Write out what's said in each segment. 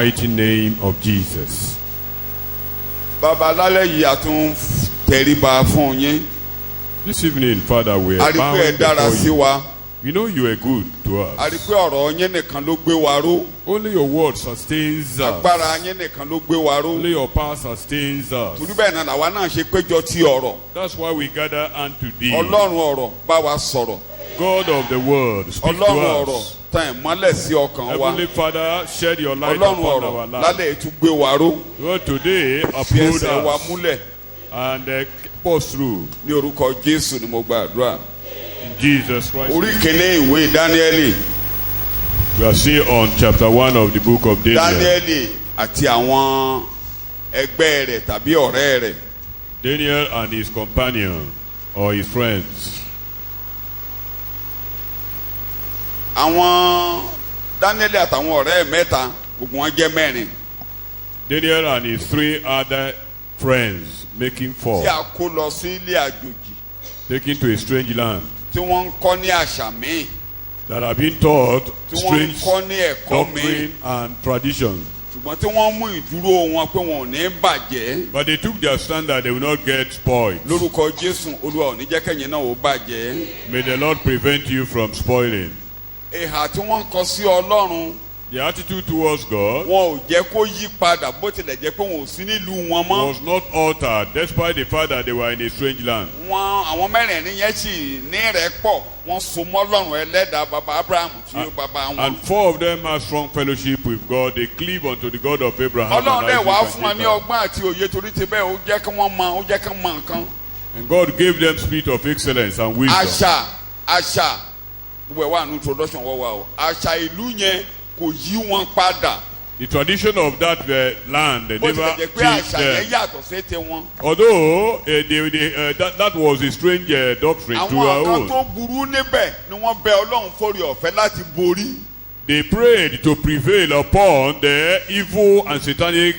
mighty name of Jesus. Baba lálẹ́ yìí a tún tẹríba fún yín. This evening, Father, we A are rí pé bowing ẹ dára sí before you. wa. We know you are good to A rí us. pé ọ̀rọ̀ yín nìkan ló gbé wa ró. Only your word sustains Agbára us. yín nìkan ló gbé wa ró. Only your power sustains us. Torí bẹ́ẹ̀ náà làwa náà ṣe péjọ ti ọ̀rọ̀. That's why we gather unto thee. Ọlọ́run ọ̀rọ̀ bá wa sọ̀rọ̀. God of the world, speak to Ọlọ́run ọ̀rọ̀ us. tàn ìmọ́lẹ̀ sí ọkàn wa. Heavenly Father, shed your light Ọlọ́run upon ọ̀rọ̀ our lives. lálẹ́ ètú gbé wa ró. Lord, today, Fi uphold ẹsẹ̀ wa us múlẹ̀. and keep us through. Ní orúkọ Jésù ni mo gbàdúrà. In Jesus Christ. Orí kìíní ìwé Dáníẹ́lì. We are still on chapter 1 of the book of Daniel. Dáníẹ́lì àti àwọn ẹgbẹ́ rẹ̀ tàbí ọ̀rẹ́ rẹ̀. Daniel and his companion or his friends. Àwọn Dáníẹ́lì àtàwọn ọ̀rẹ́ mẹ́ta gbogbo wọn jẹ́ mẹ́rin. Daniel and his 3 other friends, making 4, Tí a kó lọ sí ilé àjòjì taken to a strange land tí wọ́n ń kọ́ ní àṣà míì. that have been taught Tí wọ́n ń strange kọ́ ní ẹ̀kọ́ míì. doctrine and traditions. Ṣùgbọ́n tí wọ́n mú ìdúró wọn pé wọn ò ní bàjẹ́. But they took their stand that they will not get spoiled. Lórúkọ Jésù Olúwa ò ní jẹ́ kẹ́yìn náà ó bàjẹ́. May the Lord prevent you from spoiling. Ìhà tí wọ́n kọ sí Ọlọ́run The attitude towards God wọn ò jẹ́ kó yí padà bó tilẹ̀ jẹ́ pé wọn ò sí nílùú wọn mọ́. was not altered despite the fact that they were in a strange land. Àwọn mẹ́rẹ̀ẹ̀rin yẹn sì ní ìrẹ́pọ̀ wọ́n so mọ́ Ọlọ́run ẹlẹ́dàá baba Abraham tí ó baba wọn. And 4 of them had strong fellowship with God. They cleave unto the God of Abraham Ọlọ́run dẹ̀ and wá Isaac fún wọn and ní Jacob. ọgbọ́n àti òye torí ti bẹ́ẹ̀ ó jẹ́ kí wọ́n mọ nǹkan. And God gave them spirit of excellence and wisdom. Àṣà gbogbo ẹ̀ wà ní introduction wọ́n wà o. Àṣà ìlú yẹn kò yí wọn padà. The tradition of that land, they Bó never tilẹ̀ jẹ́ pé changed àṣà yẹn them. yàtọ̀ sí ti wọn. Although that was a strange doctrine to Àwọn our kan own. tó burú níbẹ̀ ni wọ́n bẹ Ọlọ́run fórí ọ̀fẹ́ láti borí. They prayed to prevail upon the evil and satanic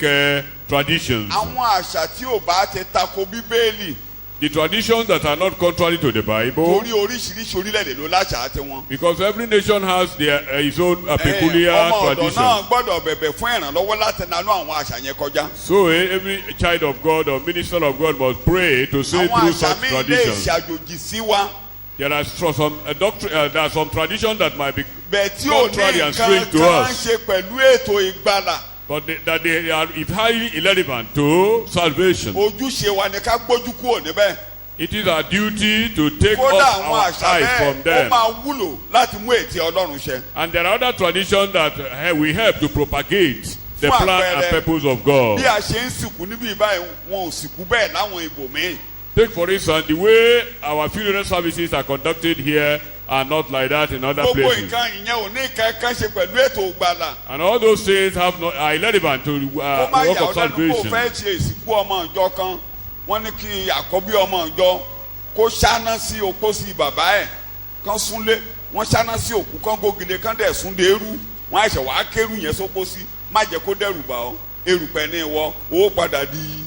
traditions. Àwọn àṣà tí ò bá ti tako Bíbélì. The traditions that are not contrary to the Bible. Torí oríṣiríṣi orílẹ̀-èdè ló láṣà ti wọn. Because every nation has his own peculiar Ọmọ ọ̀dọ̀ tradition. náà gbọ́dọ̀ bẹ̀bẹ̀ fún ìrànlọ́wọ́ láti nanú àwọn àṣà yẹn kọjá. So every child of God or minister of God must pray to say Àwọn through àṣà such mi lè traditions. ṣàjòjì sí wa. There are there are some traditions that might be Bẹ́ẹ̀ tí ò ní contrary and nǹkan strange to kan us, ṣe pẹ̀lú ètò ìgbàlà. but that they are highly irrelevant to salvation. Ojúṣe wa ni ká gbójú kúrò níbẹ̀. It is our duty to take Kódà off àwọn our àṣà eyes from bẹ́ẹ̀ ó them. máa wúlò láti mú ètí Ọlọ́run ṣẹ. And there are other traditions that we help to propagate the Fún plan and àpẹẹrẹ, purpose of God. Bí a ṣe ń sìnkú níbí báyìí wọn ò sìnkú bẹ́ẹ̀ láwọn ibòmíì. Take for instance, the way our funeral services are conducted here are not like that in other Gbogbo places. nǹkan ìyẹn ò ní kankan ṣe pẹ̀lú ètò ìgbàlà. And all those things are irrelevant to the Kó má work yà of ọ́ lẹ́nu kó salvation. fẹ́ ṣe ìsìnkú ọmọ ìjọ kan wọ́n ní kí àkọ́bí ọmọ ìjọ kó ṣáná sí okó sí bàbá ẹ̀ kán súnlé wọ́n ṣáná sí òkú kán gógile kán dẹ̀ súnlé eru wọ́n àṣẹ wàá kérù yẹn sókó sí má jẹ́ kó dẹ́rù bà ọ́ erùpẹ̀ ní ìwọ owó padà di.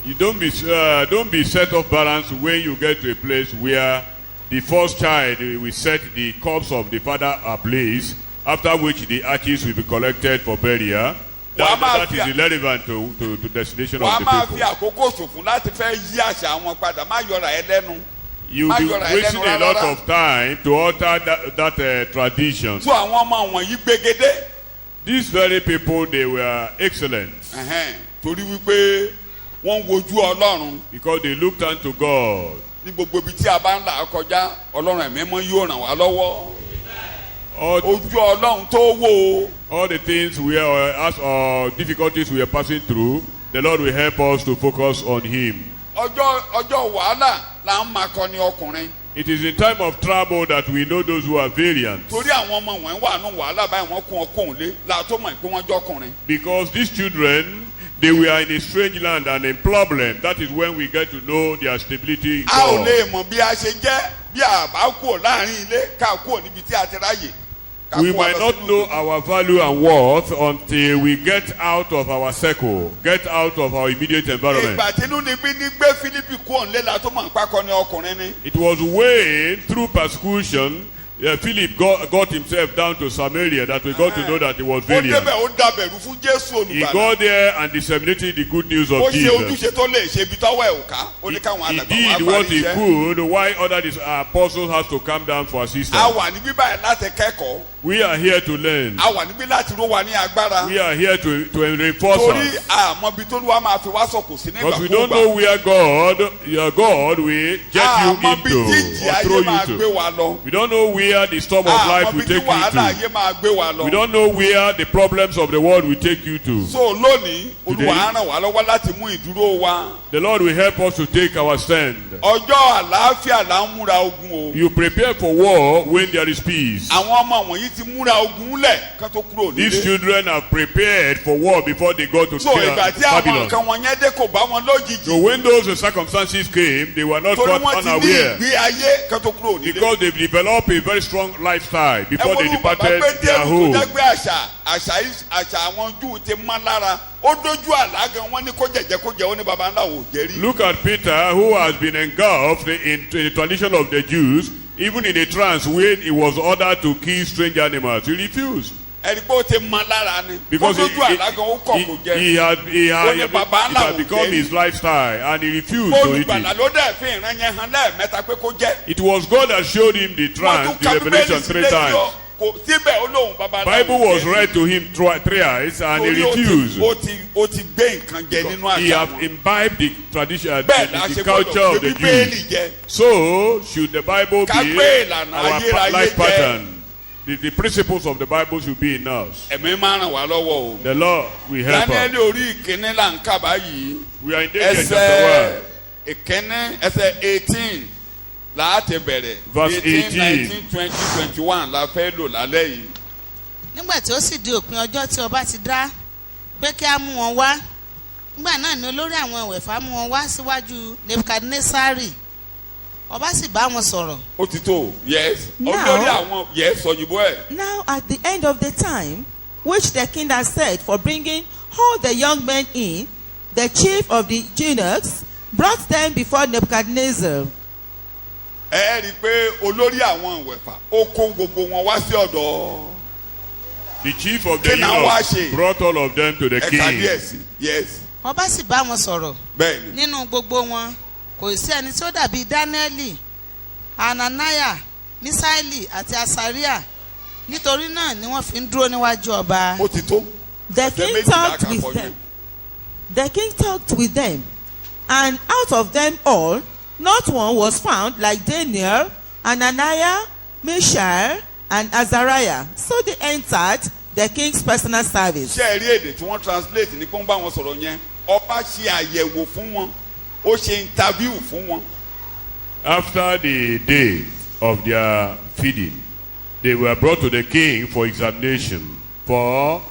You don't be set off balance when you get to a place where the first child will set the corpse of the father ablaze, after which the ashes will be collected for burial. That is irrelevant to destination of wàá the máa fi people. àkókò ṣòfò láti fẹ́ yí àṣà wọn padà má yọra ẹ lẹ́nu. You'll be wasting a lot of time to alter that tradition. Tú àwọn ọmọ wọ̀nyí gbégedé. These very people, they were excellent Torí wípé wọ́n ń wojú Ọlọ́run. because they looked unto God. Ní gbogbo ibi tí a bá ń là kọjá Ọlọ́run ẹ̀mí mọ́ yóò ràn wá lọ́wọ́. Ojú Ọlọ́run tó wò ó. All the things we are, as difficulties we are passing through, the Lord will help us to focus on Him. Ọjọ́ wàhálà là ń máa kọni ọkùnrin. It is in time of trouble that we know those who are valiant. Torí àwọn ọmọ wọn wà nù wàhálà báyìí wọ́n kún ọkùnrin lé làtó mọ̀ pé wọ́n jọkùnrin. Because these children, they were in a strange land and in problem. That is when we get to know their stability in A ò God. lè mọ̀ bí a ṣe jẹ́ bí a bá kúrò láàrin ilé ká kúrò níbi tí a ti ráyè. We might not know our value and worth until we get out of our circle, get out of our immediate environment. Ìgbà tínú níbí ní gbé Fílípì kúrò nílé làtó mọ̀ pákọ́ ní ọkùnrin ni. It was when, through persecution, Philip got himself down to Samaria that we got to know that he was ó valiant. débẹ̀ ó dàbẹ̀rù fún Jésù He olùgbàlà. got there and disseminated the good news ó of ṣe Jesus. ojúṣe tó lè ṣe ibi tọ́wọ́ ẹ̀ ò ká. ó ní káwọn He alàgbà did wá what parí he iṣẹ́. could, why other apostles has to come down for a assistance. wà níbí báyìí láti kẹ́kọ̀ọ́. We are here to learn. a wà níbí láti ró wa ní agbára. We are here to reinforce torí us. àmọ́ ibi tó lúwa máa fi wá sọ̀kò sí Because we don't know nígbàkúùgbà. where your God will jet you àmọ́ bí into jíjì or ayé throw máa you gbé to. wa lọ. We don't know where the storm of life àmọ́ will bí take tí you wàhálà to. ayé máa gbé wa lọ. We don't know where the problems of the world will take you to. so lónìí olúwa á ràn wá lọ́wọ́ láti mú ìdúró wa. The Lord will help us to take our stand. ọjọ́ àlàáfíà là ń múra ogun o. You prepare for war when there is peace. àwọn ọmọ wọ̀nyí ti múra ogun lẹ̀ kán tó kúrò These nílé. children are prepared for war before they go to so ìgbà tí àwọn Babylon. nǹkan wọ̀nyẹn dé kò bá wọn lójijì. So when those circumstances came, they were not torí caught wọ́n ti ní unaware. ìgbé ayé kán tó kúrò nílé. Because they've developed a very strong lifestyle before they ẹwọ́n bàbá departed their Pétérù tó home. dẹ́gbẹ́ àṣà àwọn Júù ti mọ́ lára ó dójú àlá gan wọ́n ní kó jẹ̀jẹ̀ kó jẹ́ ó ní baba ńlá ò jẹ́ rí. Look at Peter, who has been engulfed in the tradition of the Jews, even in a trance when he was ordered to kill strange animals. He refused. ẹni pé ó ti mọ́ lára ni. Because ó dójú àlá gan ó kọ̀ kó jẹ́. it had become his lifestyle and he refused to eat olùgbàlà it. ló dẹ̀ fi ìran yẹn hàn lẹ́ẹ̀mẹ́ta pé kó jẹ́. It was God that showed him the wọ́n trance, tún the ka revelation Bíbélì 3 sílẹ̀ times. yọ kò síbẹ̀ ó lóun baba ńlá ò jẹ́ rí. Bible was read to him thrice and he refused. ó ti gbé nǹkan jẹ nínú He àṣà have wọn. imbibed the tradition, bẹ́ẹ̀ la the ṣe culture gbọ́dọ̀ of the gbé Bíbélì Jews. jẹ. So should the Bible Ká be gbé ìlànà our ayérayé life jẹ. pattern? The principles of the Bible should be in us. ẹ̀mí máa ràn wá lọ́wọ́ o. The Lord will help us. Daniel orí ìkíní là ń kà báyìí. We are in Daniel chapter 1. ìkíní ẹsẹ̀ 18 láti bẹ̀rẹ̀. Verse 18. 19, 20, 21 la fẹ́ lò lálẹ́ yìí. nígbà tí ó sì di òpin ọjọ́ tí ọba ti dá pé kí á mú wọn wá nígbà náà ni olórí àwọn ìwẹ̀fà mú wọn wá síwájú Nebukadnesari ọba sì bá wọn sọ̀rọ̀. ó ti tó yes. Now- olórí àwọn yes òyìnbó ẹ̀. Now at the end of the time, which the king had set for bringing all the young men in, the chief of the eunuchs brought them before Nebuchadnezzar. ẹ rí i pé olórí àwọn ìwẹ̀fà ó kó gbogbo wọn wá sí ọ̀dọ̀ The chief of the Kí náà wá eunuchs ṣe? brought all of them to the ẹ̀ka king. díẹ̀ sí yes ọba sì bá wọn sọ̀rọ̀ bẹ́ẹ̀ ni. nínú gbogbo wọn kò sí ẹni tí ó dàbí Dáníẹ́lì Ananiah Misaeli àti Asaria nítorí náà ni wọ́n fi ń dúró níwájú ọba. ó ti tó. The Ẹsẹ̀ king méjìlá talked kan with pọ̀ them. The king talked with them, and out of them all, not one was found like Daniel, Ananiah, Mishael, and Azariah. So they entered the king's personal service. ṣé ẹ rí èdè tí wọ́n translate ní kó ń bá wọn sọ̀rọ̀ yẹn ọba ṣe àyẹ̀wò fún wọn ó ṣe interview fún wọn. After the day of their feeding, they were brought to the king for examination, for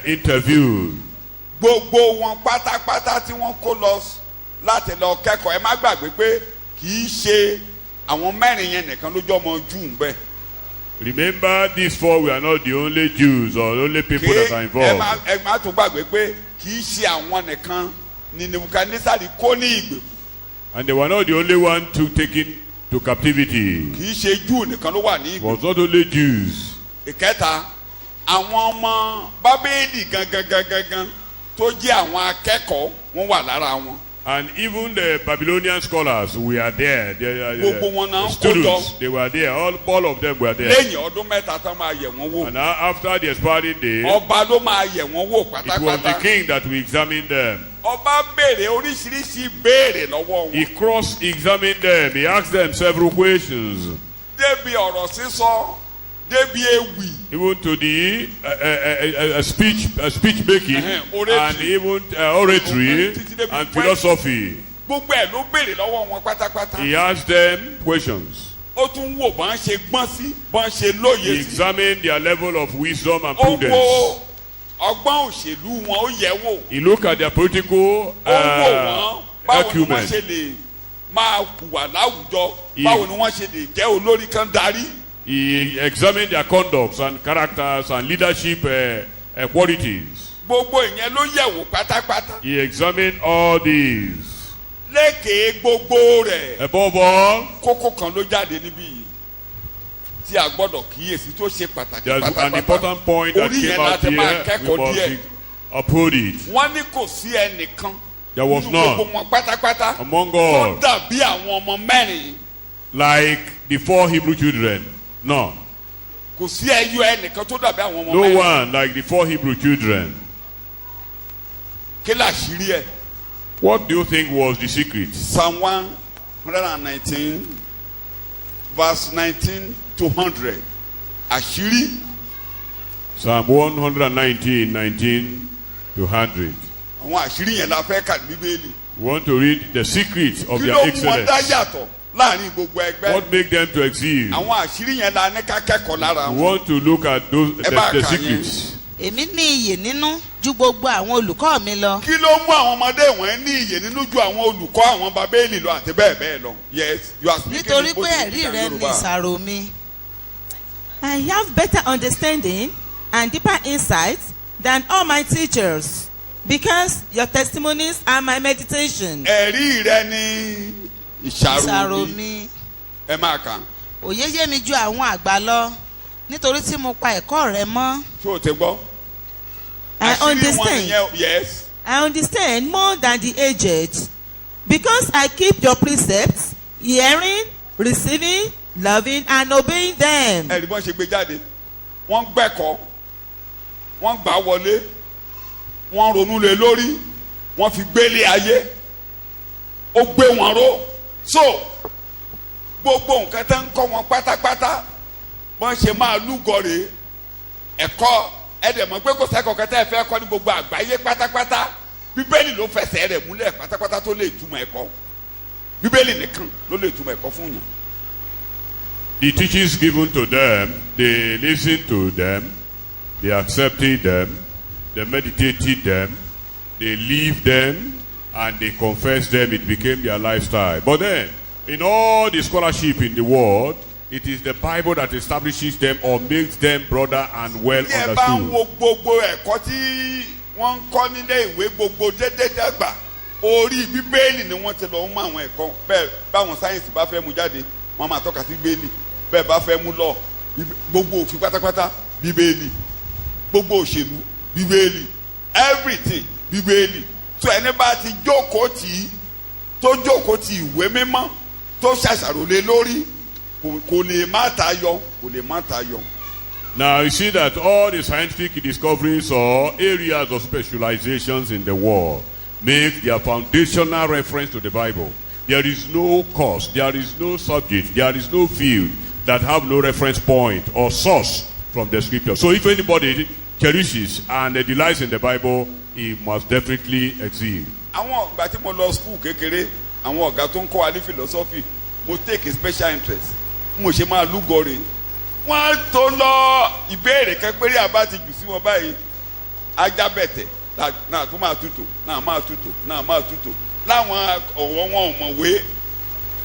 interview. gbogbo wọn pátápátá tí wọ́n kó lọ láti lọ kẹ́kọ̀ọ́ ẹ má gbàgbé pé kì í ṣe àwọn mẹ́rin yẹn nìkan lójú ọmọ Júù bẹ́ẹ̀. Remember, these four were not the only Jews or only people that are involved. ẹ má tún gbàgbé pé kì í ṣe àwọn nìkan ni Nebukadnesari kó ní ìgbè. And they were not the only one taken to captivity. kì í ṣe Júù nìkan ló wà ní It ìgbè. was not only Jews. ìkẹta àwọn ọmọ Bábélì gangan tó jẹ́ àwọn akẹ́kọ̀ọ́ wọ́n wà lára wọn. And even the Babylonian scholars were there. Gbogbo wọn náà The kó students, jọ. they were there. All of them were there. lẹ́yìn ọdún mẹ́ta tán máa yẹ̀ wọ́n wò. And after the expiry day, ọba ló máa yẹ̀ wọ́n wò it was the pátápátá. king that will examine them. ọba béèrè oríṣiríṣi béèrè lọ́wọ́ He wọn. cross-examined them. He asked them several questions. débi ọ̀rọ̀ sísọ débi ewì. Even to the speech making Oratory. and even oratory Títí débi and pé- philosophy. gbogbo ẹ̀ ló béèrè lọ́wọ́ wọn pátápátá. He asked them questions. ó tún wò bọ́n ṣe gbọ́n sí bọ́n ṣe lóye He sí. examined their level of wisdom and ó wo prudence. ọgbọ́n òṣèlú wọn ó yẹ̀ wò. He looked at their political ó wò wọ́n báwo ni wọ́n acumen. ṣe lè máa hùwà láwùjọ He- báwo ni wọ́n ṣe lè jẹ́ olórí kan darí. He examined their conducts and characters and leadership qualities. gbogbo ìyẹn ló yẹ̀ wò pátápátá. He examined all these. lékè gbogbo rẹ̀ Above all, kókó kan ló jáde níbí yìí. tí a gbọ́dọ̀ kíyèsí tó ṣe pàtàkì There's an pátápátá. important point that Orí came yẹn out láti máa here. We kẹ́kọ̀ọ́ díẹ̀. must uphold it. Wọ́n ní kò sí ẹnìkan There was nínú none gbogbo wọn pátápátá among tó all dàbí àwọn ọmọ mẹ́rin. like the 4 Hebrew children. None. Kò sí ẹyọ ẹnìkan tó dàbí àwọn ọmọ No mẹ́rin. one like the 4 Hebrew children. Kí làṣírí ẹ̀? What do you think was the secret? Psalm 119 verse 19 to 100. Àṣírí Psalm 119, 19 to 100. àwọn àṣírí yẹn la fẹ́ kà ní Bíbélì. We want to read the secret of Kí their ló mú wọn dá excellence. yàtọ̀ láàrin gbogbo ẹgbẹ́? What make them to exceed? Àwọn àṣírí yẹn la ní ká kẹ́kọ̀ọ́ lára We wọn. want to look at those the secrets. èmi ní iyè nínú ju gbogbo àwọn olùkọ́ mi lọ. Kí ló mú àwọn ọmọdé wọ̀nyí ní iyè nínú ju àwọn olùkọ́ àwọn Bábélì lọ àti bẹ́ẹ̀ bẹ́ẹ̀ lọ? Yes, you are speaking nítorí in both pé English ẹ̀rí and rẹ ni Yorùbá. ìsàrò mi. I have better understanding and deeper insight than all my teachers, because your testimonies are my meditation. Ẹ̀rí rẹ ni ìsàrò ìṣàrò mi. mi. Ẹ máa kà. òye yé mi ju àwọn àgbà lọ nítorí tí mo pa ẹ̀kọ́ rẹ mọ́. Ṣé o ti gbọ́? I Àṣírí wọn understand. nìyẹn, yes. I understand more than the aged, because I keep your precepts, hearing, receiving, loving, and obeying them. Ẹ̀rí bọ́n ṣe gbé jáde. Wọ́n gbẹ́kọ̀ọ́. Wọ́n gbà wọlé. Wọ́n ronú lé lórí. Wọ́n fi gbélé ayé. Ó gbé wọn ró. So gbogbo nǹkan tó ń kọ́ wọn pátápátá bọ́n ṣe máa lúgọ rèé. Ẹ̀kọ́ ẹ̀dẹ̀mọ̀ pé kò sẹ́kọ̀ọ́ kẹta ẹ̀fẹ́ kọ́ ní gbogbo àgbáyé pátápátá. Bíbélì ló fẹsẹ̀ rẹ̀ múlẹ̀ pátápátá tó lè túmọ̀ ẹ̀kọ́. Bíbélì nìkan ló lè túmọ̀ ẹ̀kọ́ fún yàn. The teachings given to them, they listened to them, they accepted them, they meditated them, they lived them, and they confessed them. It became their lifestyle. But then, in all the scholarship in the world, it is the Bible that establishes them or makes them brother and well Tí ẹ bá ń understood. wo gbogbo ẹ̀kọ́ tí wọ́n ń kọ́ nílé ìwé gbogbo dédédégbà orí Bíbélì ni wọ́n ti lọ mú àwọn ẹ̀kọ́ bẹ́ẹ̀ báwọn sáyẹ́nsì bá fẹ́ mú jáde wọ́n máa tọ́ka sí Bíbélì bẹ́ẹ̀ bá fẹ́ mú lọ gbogbo òfin pátápátá Bíbélì gbogbo òṣèlú Bíbélì everything Bíbélì tó ẹni bá ti jókòó tì í tó jókòó tì ìwé mímọ́ tó ṣàṣàrò lé lórí kò lè má tayọ kò lè má tayọ. Now you see that all the scientific discoveries or areas of specializations in the world make their foundational reference to the Bible. There is no course, there is no subject, there is no field that have no reference point or source from the scripture. So if anybody cherishes and delights in the Bible, he must definitely exceed. Àwọn ọ̀gá tí mo lọ school kékeré àwọn ọ̀gá tó ń kọ́ wa ní philosophy mo take a special interest mo ṣe máa lúgọ rè wọ́n tó lọ ìbéèrè kẹ́pẹ́rẹ́ àbá ti jù sí wọn báyìí ajábẹ̀tẹ̀ náà tó máa tutù náà máa tutù náà máa tutù láwọn ọ̀wọ́ wọn ọ̀mọ̀wé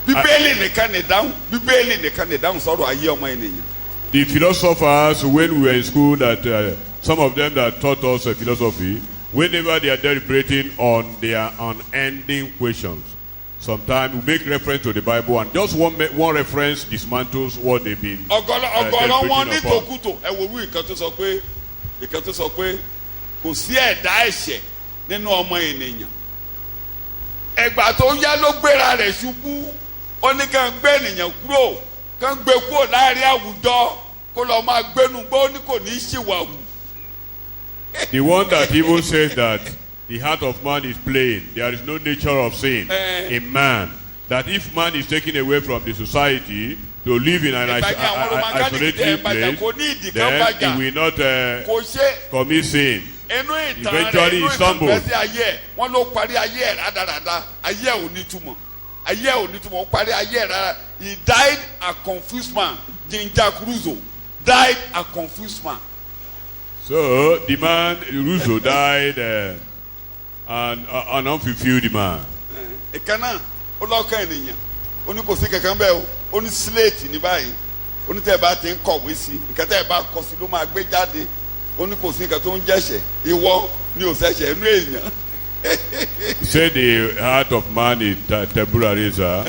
Bíbélì nìkan ní dáhùn Bíbélì nìkan ní dáhùn sọ̀rọ̀ ayé ọmọ ènìyàn. The philosophers, when we were in school, that some of them that taught us philosophy, whenever they are deliberating on their unending questions, sometimes we make reference to the Bible, and just one reference dismantles what they've been ọ̀gọ̀rọ̀ wọn ní deliberating upon. tòkútò ẹ wo wí ìkan tó sọ pé kò sí ẹ̀dá ẹ̀ṣẹ̀ nínú ọmọ ènìyàn ẹgbà tó yá ló gbéra rẹ̀ ṣubú ó ní kàn gbé ènìyàn kúrò kàn gbé kúrò láàrin àwùjọ kó lọ máa gbénu gbó ní kò ní í ṣìwàwù. The one that even says that the heart of man is plain, there is no nature of sin in man. That if man is taken away from the society to live in an isolated place, then he will not kò ṣe commit sin. inú ìtàn rẹ̀ Eventually inú he stumbled. ìtàn ayé ẹ̀ wọ́n ló parí ayé ẹ̀ rádaràda ayé ẹ̀ ò ní túmọ̀ ayé ẹ̀ ò ní túmọ̀ ó parí ayé ẹ̀ rárá he died a confused man Ginger Crusoe died a confused man. So the man, Rousseau, died an unfulfilled man. ìkan náà ó lọ́kàn ènìyàn ó ní kò sí kankan bẹ́ẹ̀ o ó ní slate ní báyìí ó ní tẹ́ ẹ bá ti ń kọ̀wé sí nǹkan tẹ́ ẹ bá kọ sí ló máa gbé jáde ó ní kò sí nǹkan tó ń jẹ́ṣẹ̀ ìwọ ni ò ṣẹ̀ṣẹ̀ inú èèyàn He said the heart of man is tabula rasa,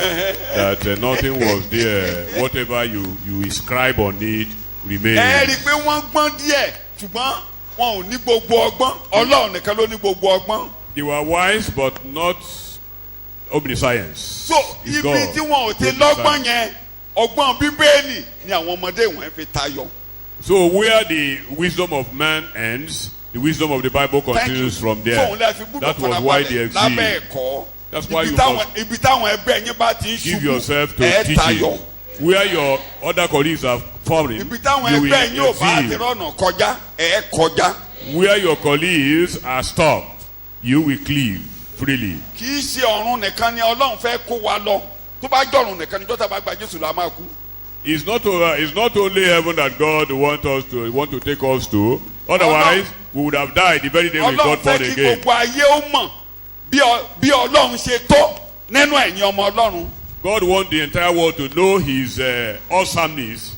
that nothing was there. Whatever you inscribe on it remains. ẹ rí i pé wọ́n gbọ́n díẹ̀ ṣùgbọ́n wọn ò ní gbogbo ọgbọ́n Ọlọ́run nìkan ló ní gbogbo ọgbọ́n. They were wise but not omniscience. so ibi tí wọn ò ti lọ́gbọ́n yẹn ọgbọ́n Bíbélì ni àwọn ọmọdé wọn fi tayọ. So where the wisdom of man ends, the wisdom of the Bible continues from there. That was why they exist. That's why you must ibi táwọn ẹgbẹ́ yín bá ti ń give ṣubú yourself to ẹ tayọ. teaching. Where your other colleagues are falling, ibi táwọn you ẹgbẹ́ yín ò bá ti will rọ̀nà kọjá ẹ kọjá. where your colleagues are stopped, you will cleave freely. kì í ṣe ọ̀run nìkan ni Ọlọ́run fẹ́ kó wa lọ tó bá jọ̀run nìkan ni jọ́tà bá gba Jésù la máa kú. It's not only heaven that God want to take us to. Otherwise, we would have died the very day we got born Ọlọ́run fẹ́ kí again. gbogbo ayé ó mọ̀ bí Ọlọ́run ṣe tó nínú ẹ̀yin ọmọ Ọlọ́run. God wants the entire world to know His awesomeness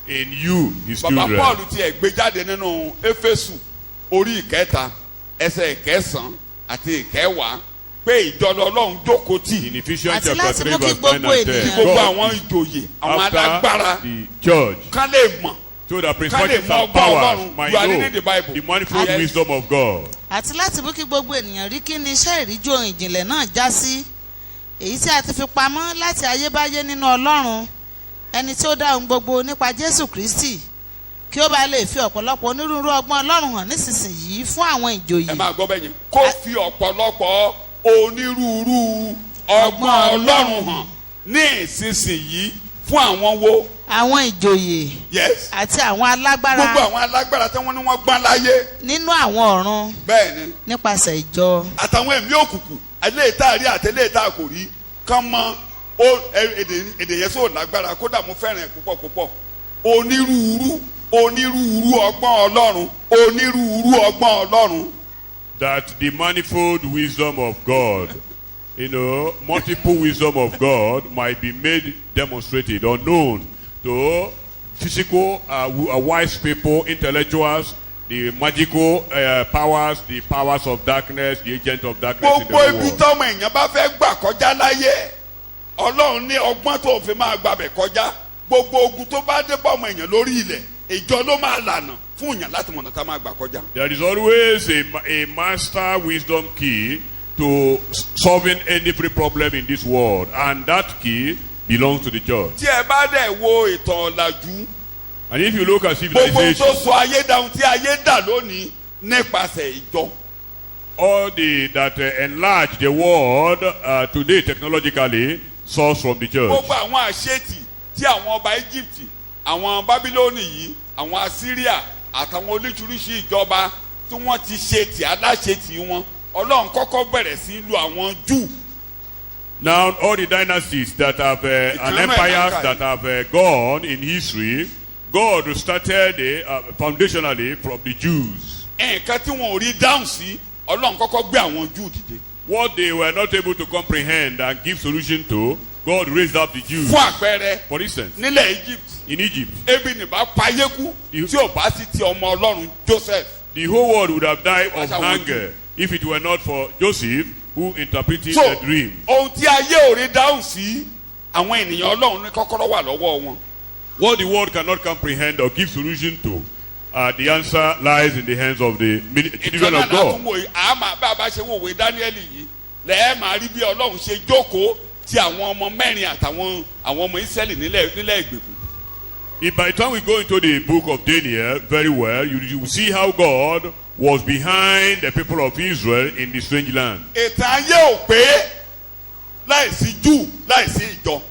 in you, His Bàbá children. Paul tiẹ̀ gbé jáde nínú Éfésù orí ìkẹta ẹsẹ̀ ìkẹsàn àti ìkẹwàá pé ìjọba Ọlọ́run jókòó tì. In Ephesians Àti chapter láti 3 mú kí verse 9 gbogbo and 10, ènìyàn- gbogbo God àwọn is ìjòyè àwọn alágbára after the church, kán lè mọ̀. so that principalities mọ and ọgbọ́n powers Ọlọ́run. might You are know reading the Bible. the manifold Yes. wisdom of God. àti láti mú kí gbogbo ènìyàn rí kí ni iṣẹ́ ìríjú ohun ìjìnlẹ̀ náà já sí èyí tí a ti fi pamọ́ láti ayébáyé nínú Ọlọ́run ẹni tí ó dá ohun gbogbo nípa Jésù Kristi kí ó bá lè fi ọ̀pọ̀lọpọ̀ onírúurú ọgbọ́n Ọlọ́run hàn nísinsìnyí fún àwọn ìjòyè. ẹ máa gbọ́ bẹ́ẹ̀ yẹn kó fi ọ̀pọ̀lọpọ̀ onírúurú ọgbọ́n Ọlọ́run hàn ní ìsinsìnyí fún àwọn wo. àwọn ìjòyè yes. àti àwọn alágbára gbogbo àwọn alágbára tí wọ́n ní wọ́n gbọ́n láyé. nínú àwọn ọ̀run bẹ́ẹ̀ ni nípasẹ̀ ìjọ. àtàwọn ẹ̀mí òkùnkùn eléyìí àti eléyìí kò rí kán mọ èdè yẹn sóò lágbára kódà mo fẹ́ràn ẹ̀ púpọ̀ púpọ̀ onírúurú ọgbọ́n Ọlọ́run onírúurú ọgbọ́n Ọlọ́run. That the manifold wisdom of God, multiple wisdom of God might be made demonstrated or known to physical, wise people, intellectuals, the magical powers, the powers of darkness, the agent of darkness in the gbogbo ibi world. tọ́mọ èèyàn bá fẹ́ gbà kọjá láyé Ọlọ́run ní ọgbọ́n tó fi máa gbàbẹ̀ kọjá gbogbo ogun tó bá dé bọ́mọ èèyàn lórí ilẹ̀ ìjọ ló máa lànà fún èèyàn láti mọ̀nà tá a máa gbà kọjá. There is always a master wisdom key to solving any problem in this world, and that key belongs to the church. tí ẹ bá dẹ̀ wo ìtàn ọ̀làjú And if you look at gbogbo tó civilization, sọ ayé dáhùn tí ayé dà lónìí nípasẹ̀ ìjọ. all that enlarge the world today technologically source from the church. gbogbo àwọn àṣetì tí àwọn ọba Egypt àwọn Bábílónì yìí àwọn Assyria àtàwọn oríṣiríṣi ìjọba tí wọ́n ti ṣe tì aláṣetì wọn Ọlọ́run kọ́kọ́ bẹ̀rẹ̀ sí lu àwọn Júù. Now all the dynasties that have and empires that have gone in history, God started foundationally from the Jews. nǹkan tí wọn ò rí dáhùn sí Ọlọ́run kọ́kọ́ gbé àwọn Júù dìde. What they were not able to comprehend and give solution to, God raised up the Jews. fún àpẹẹrẹ For instance, nílẹ̀ Egypt in Egypt, ebi nìbá payé kú tí ò bá sì ti ọmọ Ọlọ́run Joseph. the whole world would have died of That's how we hunger if it were not for Joseph, who interpreted so a dream. ohun tí ayé ò rí dáhùn sí àwọn ènìyàn Ọlọ́run ní kọ́kọ́rọ́ wà lọ́wọ́ wọn. What the world cannot comprehend or give solution to, the answer lies in the hands of the children of God. ìkànnì àmà bá a bá ṣe wòwe Daniel yìí lẹ́ẹ̀ máa rí bí Ọlọ́run ṣe jókòó ti àwọn ọmọ mẹ́rin àtàwọn àwọn ọmọ Ísírẹ́lì nílẹ̀ ìgbèkùn. If by the time we go into the book of Daniel very well, you will see how God was behind the people of Israel in the strange land. ìtàn ayé ò pé láìsí Júù láìsí ìjọ.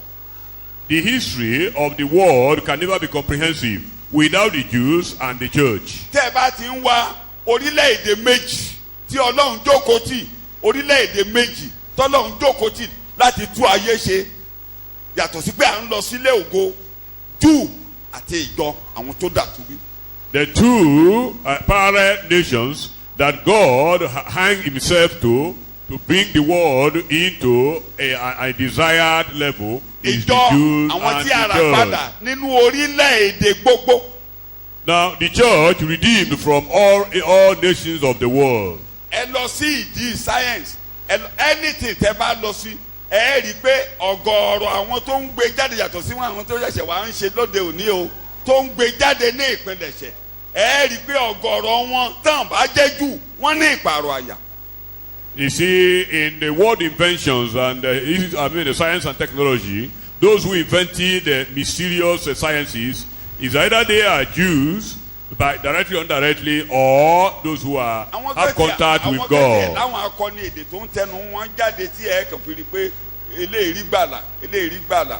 The history of the world can never be comprehensive without the Jews and the church. tẹ́ ẹ bá ti ń wá orílẹ̀-èdè méjì tí Ọlọ́run jókòó tì orílẹ̀-èdè méjì tọ́lọ́run jókòó tì láti tú ayé ṣe yàtọ̀ sí pé à ń lọ sílé ògo Júù àti ìjọ àwọn tó dàtúbí. The two parallel nations that God hang himself to bring the world into a desired level is the ìjọ Jews àwọn and tí a rà the padà church. nínú orílẹ̀-èdè gbogbo. Now the church redeemed from all nations of the world. ẹ ẹ lọ sí ìdí science anything tẹ́ bá lọ sí ẹ rí i pé ọ̀gọ̀ọ̀rọ̀ àwọn tó ń gbé jáde yàtọ̀ sí wọn àwọn tó ṣẹ̀ṣẹ̀ wá ń ṣe lóde òní o tó ń gbé jáde ní ìpilẹ̀ṣẹ̀ ẹ rí i pé ọ̀gọ̀ọ̀rọ̀ wọn tán bá jẹ́ jù wọ́n ní ìpààrọ̀ àyà. You see, in the world inventions and the science and technology, those who invented the mysterious sciences is either they are Jews, by directly or indirectly, or those who are have contact with God. Àwọn akọni èdè tó ń tẹnu wọn jáde tí ẹ kàn fi rí pé eléyìí gbàlà eléyìí gbàlà.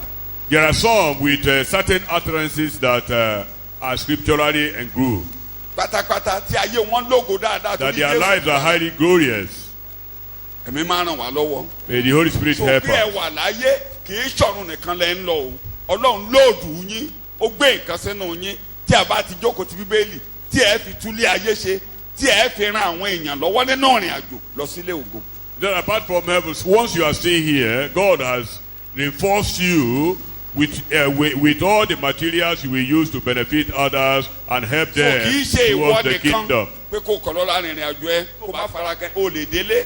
There are some with certain utterances that are scripturally engrooved. Pátápátá tí ayé wọn lógo dáadáa. That their lives are highly glorious. Ẹ̀mí máa ràn wá lọ́wọ́. May the Holy Spirit help us. So bí ẹ wà láyé kì í ṣọ̀run nìkan lẹ́ ń lọ o. Ọlọ́run lóòdù yín ó gbé nǹkan sínú yín tí a bá ti jókòó ti Bíbélì tí ẹ fi túlé ayé ṣe tí ẹ fi ran àwọn èèyàn lọ́wọ́ nínú ìrìn àjò lọ sílé ògo. Then apart from heaven, once you are still here, God has reinforced you with all the materials you will use to benefit others and help them towards the kingdom. Pé kó kọ̀ lọ́la rìnrìn àjò ẹ kó bá fara kẹ́ o lè délé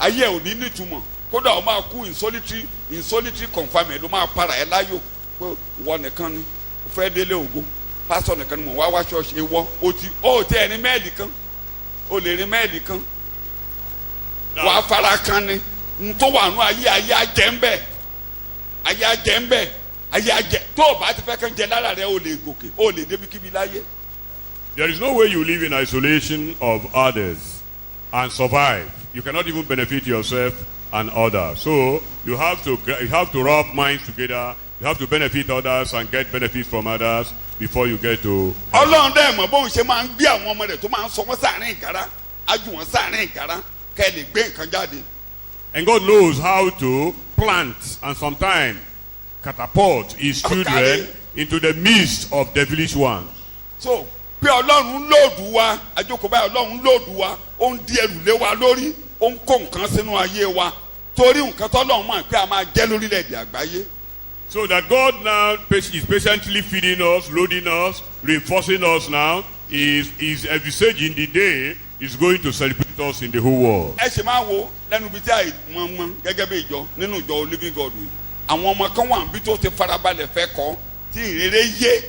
ayé ò ní nítumọ̀ kódà o máa kú in solitary confinement ló máa para ẹ láyò pé ìwọ nìkan ni o fẹ́ délé ògo pásítọ̀ nìkan ni mo wá ṣọ́ọ̀ṣì ìwọ o ti ẹni mẹ́ẹ̀lì kan o lè rin mẹ́ẹ̀lì kan wàá fara kan ni n tó wà nù ayé ajẹ́ ń bẹ̀ ayé ajẹ́ ń bẹ̀ ayé ajẹ́ tó o bá ti fẹ́ kàn jẹ lára rẹ o lè gòkè o lè débikíbi láyé. There is no way you live in isolation of others and survive. You cannot even benefit yourself and others. So you have to rub minds together. You have to benefit others and get benefits from others before you get to. Ọlọ́run dẹ́ mọ̀ bóun ṣe máa ń gbé àwọn ọmọ rẹ̀ tó máa ń sọ wọ́n sáàrin ìkárá ájú wọn sáàrin ìkárá kẹ́ ẹ lè gbé nǹkan jáde. And God knows how to plant and sometimes catapult his children into the midst of devilish ones. So pé Ọlọ́run lòdù wa àjòkò báyìí Ọlọ́run lòdù wa ó ń di ẹrù lé wa lórí ó ń kó nǹkan sínú ayé wa torí nǹkan tọ́lọ́run mọ̀ pé a máa jẹ́ lórílẹ̀‐èdè àgbáyé. So that God now is patiently feeding us, loading us, reinforcing us now, is envisaging the day is going to celebrate us in the whole world. Ẹ ṣe máa wo lẹ́nu bíi tí a mọ̀ gẹ́gẹ́ bí ìjọ nínú ìjọ Living God yìí. Àwọn ọmọ kan wà níbi tó ti farabalẹ̀ fẹ́ kọ́ tí ìrere yé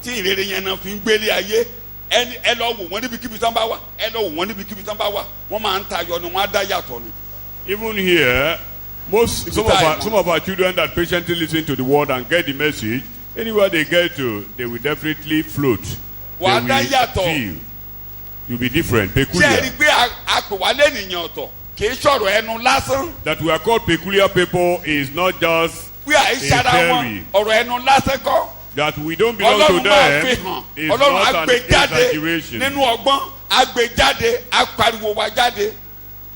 tí ìrere yẹn náà fi ń gbélé ayé ẹ lọ wò wọ́n níbikíbi tán bá wà ẹ lọ wò wọ́n níbikíbi tán bá wà wọ́n máa ń tayọ ni wọ́n á dá yàtọ̀ ni. Even here, some of our children that patiently listen to the word and get the message, anywhere they get to, they will definitely float. They will feel. You'll be different, peculiar. Ṣé ẹ rí i pé a pè wá lẹ́nìyàn ọ̀tọ̀ kì í ṣọ̀rọ̀ ẹnu lásán. That we are called peculiar people is not just a theory. Ọ̀rọ̀ ẹnu lásán kọ́. That we don't belong to them is not an exaggeration. Nínú ọgbọ́n agbèjáde apariwo wa jáde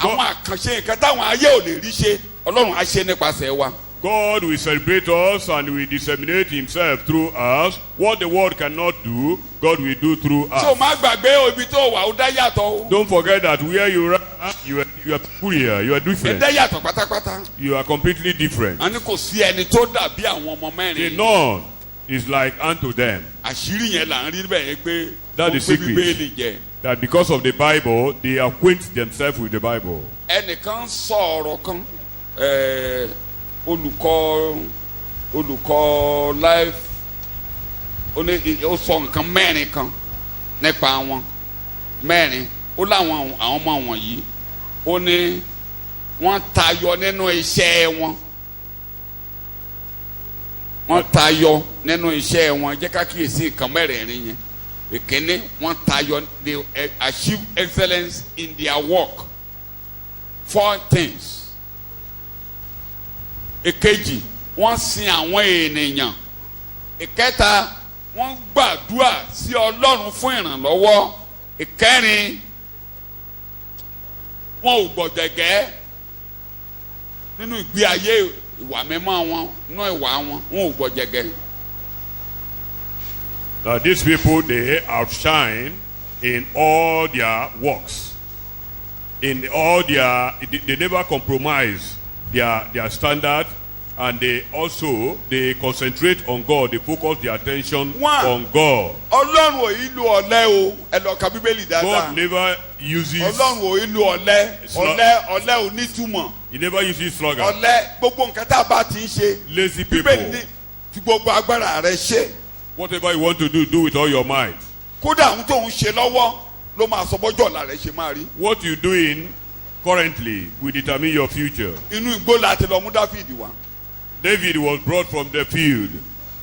àwọn àkànṣe nǹkan táwọn ayé ò lè rí ṣe Ọlọ́run á ṣe nípasẹ̀ wa. God will celebrate us and will disseminate himself through us. What the world cannot do, God will do through us. So má gbàgbé ibi tó wà ó dá yàtọ̀ o. Don't forget that where you are peculiar, you are different. Ẹ dá yàtọ̀ pátápátá. You are completely different. A ní kò sí ẹni tó dàbí àwọn ọmọ mẹ́rin. None is like unto them. Àṣírí yẹn là ń rí bẹ́ẹ̀ pé that is secret. That because of the Bible, they acquaint themselves with the Bible. Ẹnìkan sọ ọ̀rọ̀ kan olùkọ́ life ó sọ nǹkan mẹ́rin kan nípa wọn mẹ́rin ó láwọn àwọn ọmọ wọ̀nyí ó ní wọ́n tayọ nínú iṣẹ́ wọn wọ́n tayọ nínú iṣẹ́ wọn jẹ́ ká kíyèsí nǹkan mẹ́rẹ̀ẹ̀rin yẹn ìkíní wọ́n tayọ they achieve excellence in their work 4 things. Èkejì wọ́n sin àwọn ènìyàn. Ìkẹta wọ́n gbàdúrà sí Ọlọ́run fún ìrànlọ́wọ́. Ìkẹrin wọn ò gbọ̀jẹ̀gẹ́ nínú ìgbé ayé ìwà mímọ́ wọn nínú ìwà wọn ò gbọ̀jẹ̀gẹ́. These people, they outshine in all their works. In all their, they never compromise their standard And they concentrate on God. They focus their attention One. on God. Ọlọ́run ò yí lu ọ̀lẹ o ẹ lọ ka bíbélì dáadáa. God never uses. Ọlọ́run ò yí lu ọ̀lẹ ọ̀lẹ ò ní túmọ̀. He never uses slogan. Ọ̀lẹ gbogbo nǹkan tá a bá ti ń ṣe. Lazy people. Bíbélì ní fi gbogbo agbára rẹ ṣe. Whatever you want to do, do with all your might. Kódà ohun tó ń ṣe lọ́wọ́ ló máa sọ bọ́jọ́ ọ̀la rẹ ṣe máa rí. What you doing currently will determine your future. Inú igbó la ti lọ mú Dáfídì wá. David was brought from the field.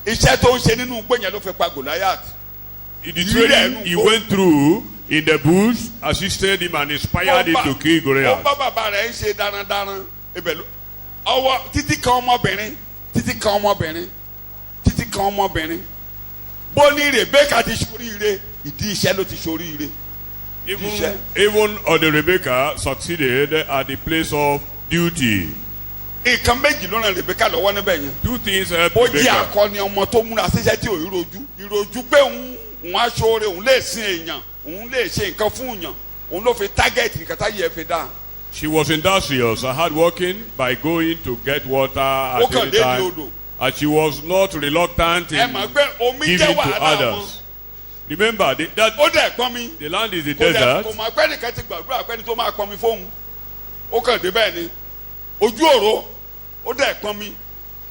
Iṣẹ́ tó ń ṣe nínú igbó yẹn ló fi pa Goliath. The training he went through in the bush assisted him and inspired him to kill Ó Goliath. bá bàbá rẹ̀ ń ṣe darandaran. Ibẹ̀ ló ọwọ́ títí kan ọmọbìnrin títí kan ọmọbìnrin títí kan ọmọbìnrin. Bó ní Rebecca ti ṣoríire ìdí iṣẹ́ ló ti ṣoríire. Even the Rebecca succeeded at the place of duty. Nǹkan méjì ló ràn Rebecca lọ́wọ́ níbẹ̀ yẹn. Two things helped Ó jẹ́ Rebecca. akọni ọmọ tó múra síṣẹ́ tí ò ìrojú pé òun aṣọ́re òun lè sin èèyàn òun lè ṣe nǹkan fún èèyàn òun ló fi tágẹ́ẹ̀tì nǹkan táyé ẹ fi dá. She was industrious and hardworking by going to get water at Ó kàn any dé ní time. odò. And she was not reluctant Ẹ in mọ̀ pé omi giving jẹ́ to wàhálà wọn. others. Remember, that Ó dẹ̀ pọ́n mi. the land is the Kò dẹ̀ desert. kò mọ̀ pé nìkan ti gbàdúrà pé ní tó máa pọ́n mi fóun. Ó kàn dé bẹ́ẹ̀ ni. Ojú òró ó dẹ̀ pọ́n mi.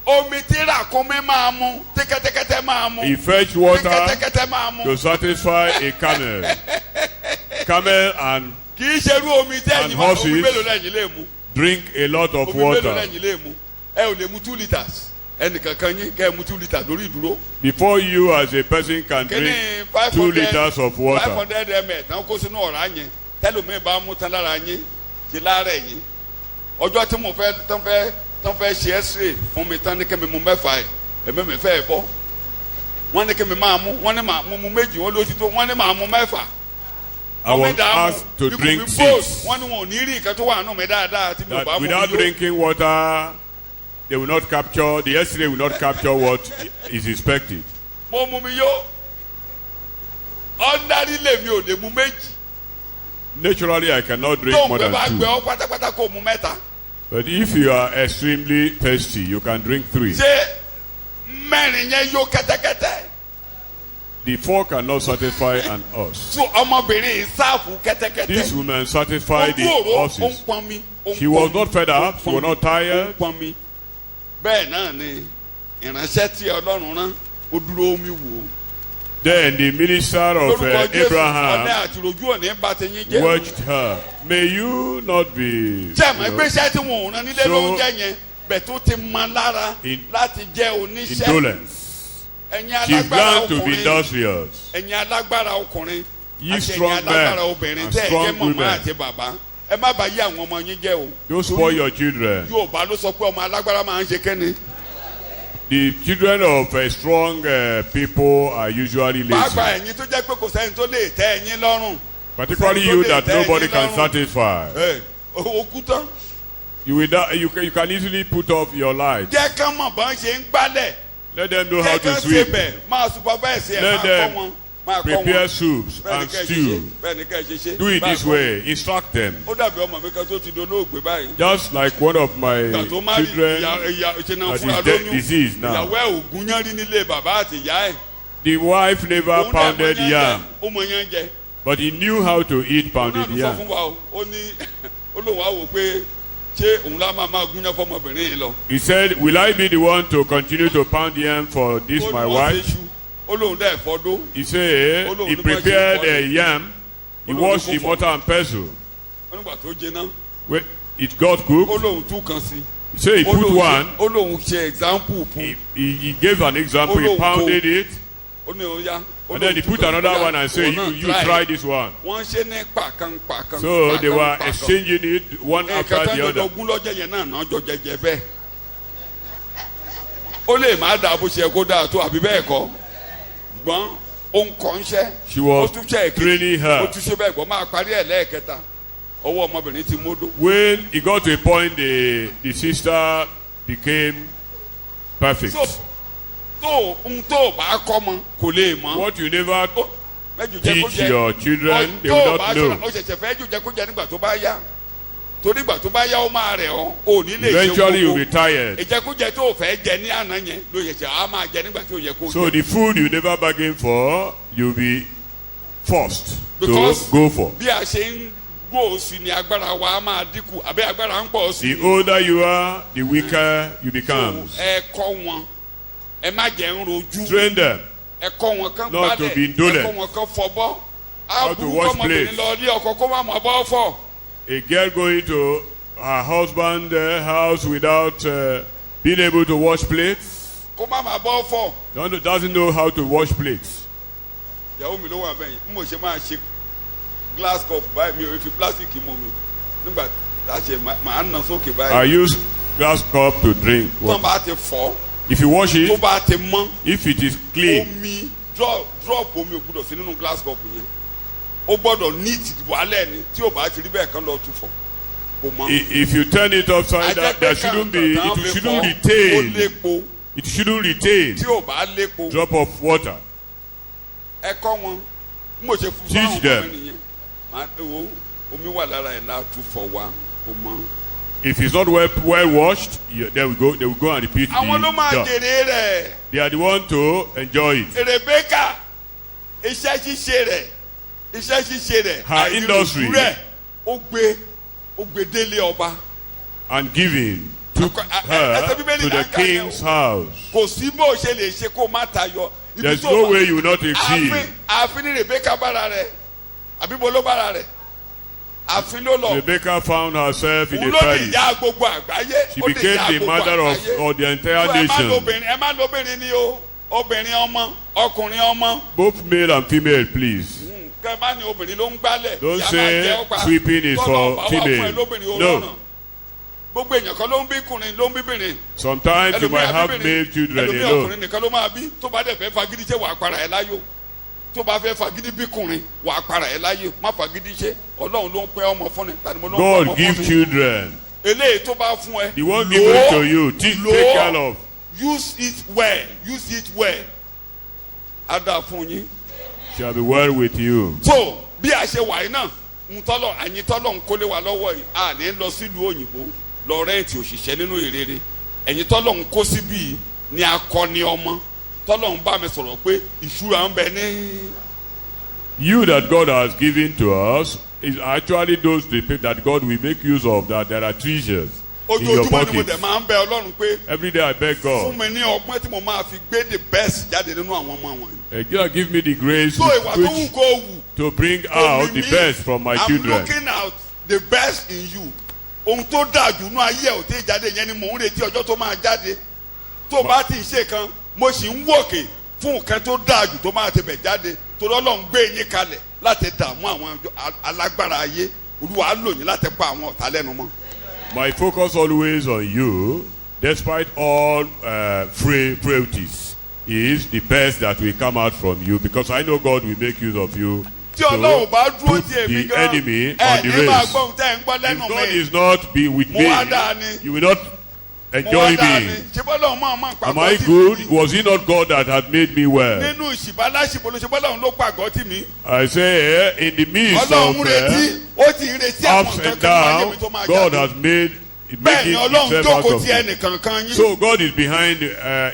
Omi tí ràkúnmí máa mu tí kẹ́tẹ́kẹ́tẹ́ máa mu. He fetched Tí water kẹ́tẹ́kẹ́tẹ́ máa mu. to satisfy a camel. Camel and Kì í ṣerú omi tí And ẹ̀yìn máa omi horses. mélòó lẹ́yìn lè mu. drink a lot of Omi mélòó water. lẹ́yìn lè mu. Ẹ ò lè mu 2 litres. Ẹnìkankan yín kẹ́ ẹ mu 2 litres lórí ìdúró. Before you as a person can drink Kíní 2 liters of water. 500 ml tán kó sínú ọ̀rá yẹn tẹ́lómi bá mú tán lára yín ṣe láàárẹ̀ yín. Ọjọ́ tí mo fẹ́ tán fẹ́ ṣe x-ray fún mi tán ní kí mi mu mẹ́fà ẹ̀ ẹ̀mí mi fẹ́ bọ́. Wọ́n ní kí mi máa mú wọ́n ní máa mú méjì wọ́n ló ti tó wọ́n ní máa mú mẹ́fà. I was asked to drink 6. Wọ́n ní wọn ò ní rí nǹkan tó wà nù mí dáadáa tí mi ò bá That mú without mi yó. drinking water, they will not capture, the X-ray will not capture what is expected. Mo mú mi yó. Ordinary lèmi ò lè mu méjì. Naturally, I cannot drink Tó ń more pẹ́ bá than gbẹ 2. ọ́ pátápátá kó mu mẹ́ta. But if you are extremely thirsty, you can drink 3. Ṣé mẹ́rin yẹn yó kẹ́tẹ́kẹ́tẹ́? The 4 cannot satisfy us. So ọmọbìnrin sáàfù kẹ́tẹ́kẹ́tẹ́. This woman satisfied the Ojú òró ó ń horses. pọn mi. ó ń She pọn was mi, not fed ó ń up, she pọn was mi, not ó ń tired. pọn mi. Bẹ́ẹ̀ náà ni ìránṣẹ́ tí Ọlọ́run rán ó dúró omi wò ó. Then the minister of Lórúkọ Jésù ọ̀lẹ Abraham àti rojú òní bá ti yín jẹ́. watched her. May you not be Ṣé àmọ́ ẹgbẹ́sẹ̀ tí wọn ò rán nílé So- lóúnjẹ yẹn bẹ̀ tó ti mọ lára láti jẹ́ oníṣẹ́. indolence. Ẹ̀yin She alágbára began to be ọkùnrin. industrious. Ẹ̀yin alágbára ọkùnrin. Ye Àti strong ẹ̀yin alágbára men obìnrin and tẹ́ ẹ jẹ́ strong mọ̀mọ́ women. àti bàbá. Ẹ má bàa yí àwọn ọmọ yín jẹ́ o. Don't spoil your children. Yorùbá ló sọ pé ọmọ alágbára máa ń ṣe kẹ́ni. The children of strong people are usually lazy. Pàápàá ẹ̀yin tó jẹ́ pé kò sẹ́ni tó lè tẹ́ ẹ̀yin lọ́rùn. Particularly you that nobody can satisfy. O kú tán. You can easily put off your life. Jẹ́ kán mọ̀ bá ń ṣe ń gbálẹ̀. Let them know how Jẹ́ to kán ṣe sweep. bẹ̀ máa supervise ẹ̀ Let máa kọ́ them wọn. Máa kọ́ prepare wọn. soups and stew. Bẹ́ẹ̀ni ká ẹ ṣe ṣe. Do it Máa this kọ́ way. Instruct them. wọn. Ó dàbí ọmọ mi kan tó ti dolóògbé báyìí. Just like one of my Ìgbà tó má rí children ìṣe náà that fúnra is lóyún. deceased now. Ìyàwó ẹ̀ ògùn yán rí nílé bàbá àti ìyá ẹ̀. The wife never Òun dẹ̀ pounded mọ yán jẹ. yam, Ó mọ yán jẹ. but he knew how to eat Òun náà pounded ló sọ yam. fún wa o. Ó ní ó lóun wá wò pé ṣé òun lá máa gún yán fọmọbìnrin yìí lọ. He said, will I be the one to continue to pound yam for this Ó ní my wọ́n wife? ṣe iṣu. Ó lóun dẹ̀ fọdó. He said, Ó lóun he ní bá ṣe prepared fọ́ a ni. yam, he Ó lóun ní washed kó the fọ́. mortar and pestle. Ó nígbà tó jiná. When it got Ó cooked, lóun tú kan sí. he said he Ó put lóun one, ó lóun ṣe example fún. he gave an example, Ó he lóun kó. pounded it, Ó ní ó yá. Ó and then lóun he tú put kan. another Ó yá, one and said, òun náà you try this one. Wọ́n ṣe ní pàkan. So they were pàkan. exchanging it one after Nǹkan the tán other. jọjọ gún lọ́jọ́ yẹn náà náà jọ jẹjẹ bẹ́ẹ̀. Ó lè má dáa bó ṣe yẹ kó dáa tó àbí bẹ́ẹ̀ kọ́. Gbọ́n ó ń kọ́ ń ṣẹ́. She was Ó tún ṣe èkejì. training her. Ó tún ṣe bẹ́ẹ̀ gbọ́n máa parí ẹ̀ lẹ́ẹ̀kẹta. Ọwọ́ ọmọbìnrin ti módó. When it got to a point, the sister became perfect. So tó bá kọ́ mọ kò lè mọ̀. What you never Mẹ́jọ jẹ́ kó teach jẹ. your children, they Tó will bá not ṣọ́ra know. ó ṣẹ̀ṣẹ̀ fẹ́ jù jẹ́ kó jẹ nígbà tó bá yá. torí ìgbà tó bá yá ó máa rẹ̀ ọ́ ò ní lè ṣe Eventually you'll be gbogbo tired. ìjẹkújẹ tó o fẹ́ jẹ ní àná yẹn ló yẹ ṣe á máa jẹ nígbà tí o yẹ kó So jẹ. the food you never bargained for, you'll be forced Because to go for. bí a ṣe ń gbó sí ni agbára wa á máa dínkù àbí agbára ń pọ̀ sí The older you are, the weaker you become. ẹ kọ́ wọn ẹ má jẹ́ ń rojú Train them. ẹ kọ́ wọn kán Not to gbálẹ̀ be indolent. ẹ kọ́ wọn kán fọbọ́ How to àbúrú wash kọ́mọbìnrin plates. lọ ní ọkọ̀ kó má mọ̀ bọ́ fọ̀. A girl going to her husband's house without being able to wash plates, kó má má bọ́ fọ̀. doesn't know how to wash plates. ìyàwó mi ló wà bẹ́yìn bí mo ṣe máa ṣe glass cup báyìí mi ò fi plastic mu mi nígbà tá a ṣe máa nà sókè I báyìí. use glass cup to drink tán water. bá ti fọ́ If you wash tó it, bá ti mọ́ if it is clean, omi drop omi ò gbúdọ̀ sí nínú glass cup yẹn ó gbọ́dọ̀ neat wálẹ̀ ni tí ò bá ti rí bẹ́ẹ̀ kán lọ tún fọ̀ kò mọ́. if you turn it upside down, there shouldn't be, it shouldn't ó retain, lépo it shouldn't retain tí ò bá lépo drop of water. ẹ kọ́ wọn bí mo ṣe fún Teach fáwọn them. ọmọ nìyẹn máa wo omi wà lára ẹ̀ látú fọ̀ wá kò mọ́. If it's not well washed, they will go and repeat àwọn ló máa the job. jèrè rẹ̀. They are the one to enjoy it. Rebecca iṣẹ́ ṣíṣe rẹ̀ Her industry. rẹ̀ ó gbé délé ọba And giving to her to the king's house. kò sí bó ṣe lè ṣe kó má tayọ. Ibi There's tó no bá- way you will not exceed. ààfin ní Rebecca bára rẹ̀ àbí bo ló bára rẹ̀ ààfin ló lọ Rebecca found herself in òun a ló lè palace. yá gbogbo àgbáyé She ó lè became yá the gbogbo mother àgbáyé. of the entire So ẹ nation. má lóbìnrin ni o obìnrin ọmọ ọkùnrin ọmọ. Both male and female, please. kẹ bá ní obìnrin ló ń gbálẹ̀. Don't ìyá máa say jẹ́ ọ̀pá. sweeping is Tọ́lọ̀ for bá wà female. fún ẹ lóbìnrin, ó No. rọrùn. gbogbo èèyàn kan ló ń bí kùnrin ló ń bí bìnrin. Sometimes you might have male children ẹlòmíì alone. ọkùnrin nìkan ló máa bí tó bá dẹ̀ fẹ́ fagídí ṣe wàá para ẹ̀ láyò tó bá fẹ́ fagídí bí kùnrin wàá para ẹ̀ láyò má fagídí ṣe Ọlọ́run ló ń pẹ́ ọmọ fún ni tani mo ló ń pẹ́ ọmọ God fún give mi. children. eléyìí tó bá fún ẹ. The one given to you. Take care of. use it well. á dáa fún yín. Shall be well with you. so bí a ṣe wà yìí náà àyìn tọ́lọ̀ ń kólé wa lọ́wọ́ yìí a ní lọ sílùú òyìnbó lọ rẹ́ǹtì òṣìṣẹ́ nínú ìrere ẹ̀yìn tọ́lọ̀ ń kó síbí yìí ní akọni ọmọ tọ́lọ̀ ń bá mi sọ̀rọ̀ pé ìṣúra ń bẹ ní. You that God has given to us is actually those that God will make use of, that there are treasures in your ojoojúmọ́ ni mo pocket. dẹ̀ máa ń bẹ Ọlọ́run pé Every day I beg fún God, mi ní ọgbọ́n tí mo máa fi gbé the best jáde nínú àwọn ọmọ wọ̀nyí. God give me the grace so ìwà tó wù which, kó wù. to bring out the best from my I'm children. looking out the best in you. ohun tó dáa jù nú ayé ẹ̀ ò tí ì jáde yẹn ni mò ń retí ọjọ́ tó máa jáde tó bá ti ṣe kan mo sì ń wòkè fún nǹkan tó dáa jù tó máa ti bẹ̀ jáde torí Ọlọ́run gbé yín kalẹ̀ láti dààmú àwọn alágbára ayé Olúwa á lò yín láti pa àwọn ọ̀tá lẹ́nu mọ́. My focus always on you, despite all frailties, is the best that will come out from you, because I know God will make use of you tí Ọlọ́run bá to dúró put tí èmi the gan enemy on ẹ the ní máa race. gbọ́ ohun tẹ́ ẹ̀ ń gbọ́ If lẹ́nu God mi is not be with Mo me, wá dáa ni. you will not mo enjoy wá dáa ni me. ṣé bọ́lá ọmọ ọmọ Am pàgọ́ I tì good? mí Was it not God that had made me well? nínú ìṣìbáláṣìbolo ṣé bọ́lá òun ló pàgọ́ tì mí. I say, in the midst Ọlọ́run of retí ó ti ń retí àwọn ups nǹkan and kan máa yé mi tó downs, máa God jáde. has made bẹ́ẹ̀ ni making Ọlọ́run himself out jókòó of ti you. ẹnìkankan yín. So God is behind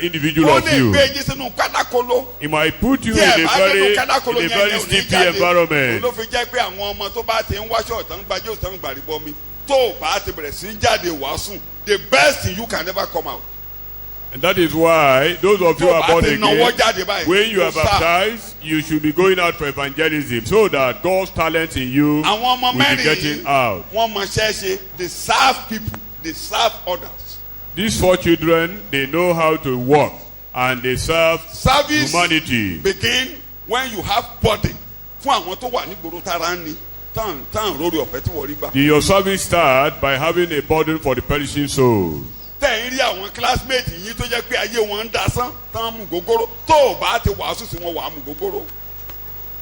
individual ó of lè you. gbé yín sínú kálákóló. He might put you tí in ẹ a bá nínú very kálákóló yẹn very yẹn ò ní sticky jáde. environment. ló fi jẹ́ pé àwọn ọmọ tó bá ti ń wáṣọ ọ̀tán gbajú ọ̀tán gbàríbọ mi tó o bá ti bẹ̀rẹ̀ sí í jáde wàásù the best in you can never come out. And that is why those of you who tó o are bá born ti náwó again, jáde báyìí. when you are kò sáà. baptized, you should be going out for evangelism, so that God's talent in you àwọn ọmọ will be mẹ́rin getting out. wọ́n mọ ṣẹ́ṣe they serve people they serve others. These 4 children, they know how to work, and they serve service humanity. begin when you have burden fún àwọn tó wà nígboro tára ń ni tán rórí ọ̀fẹ́ tí wọ́n rí gbà. Your service start by having a burden for the perishing soul. tẹ̀ ń rí àwọn classmate yín tó jẹ́ pé ayé wọn ń dasán tán mú gógóró tó o bá ti wàásù sí wọn wà á mú gógóró.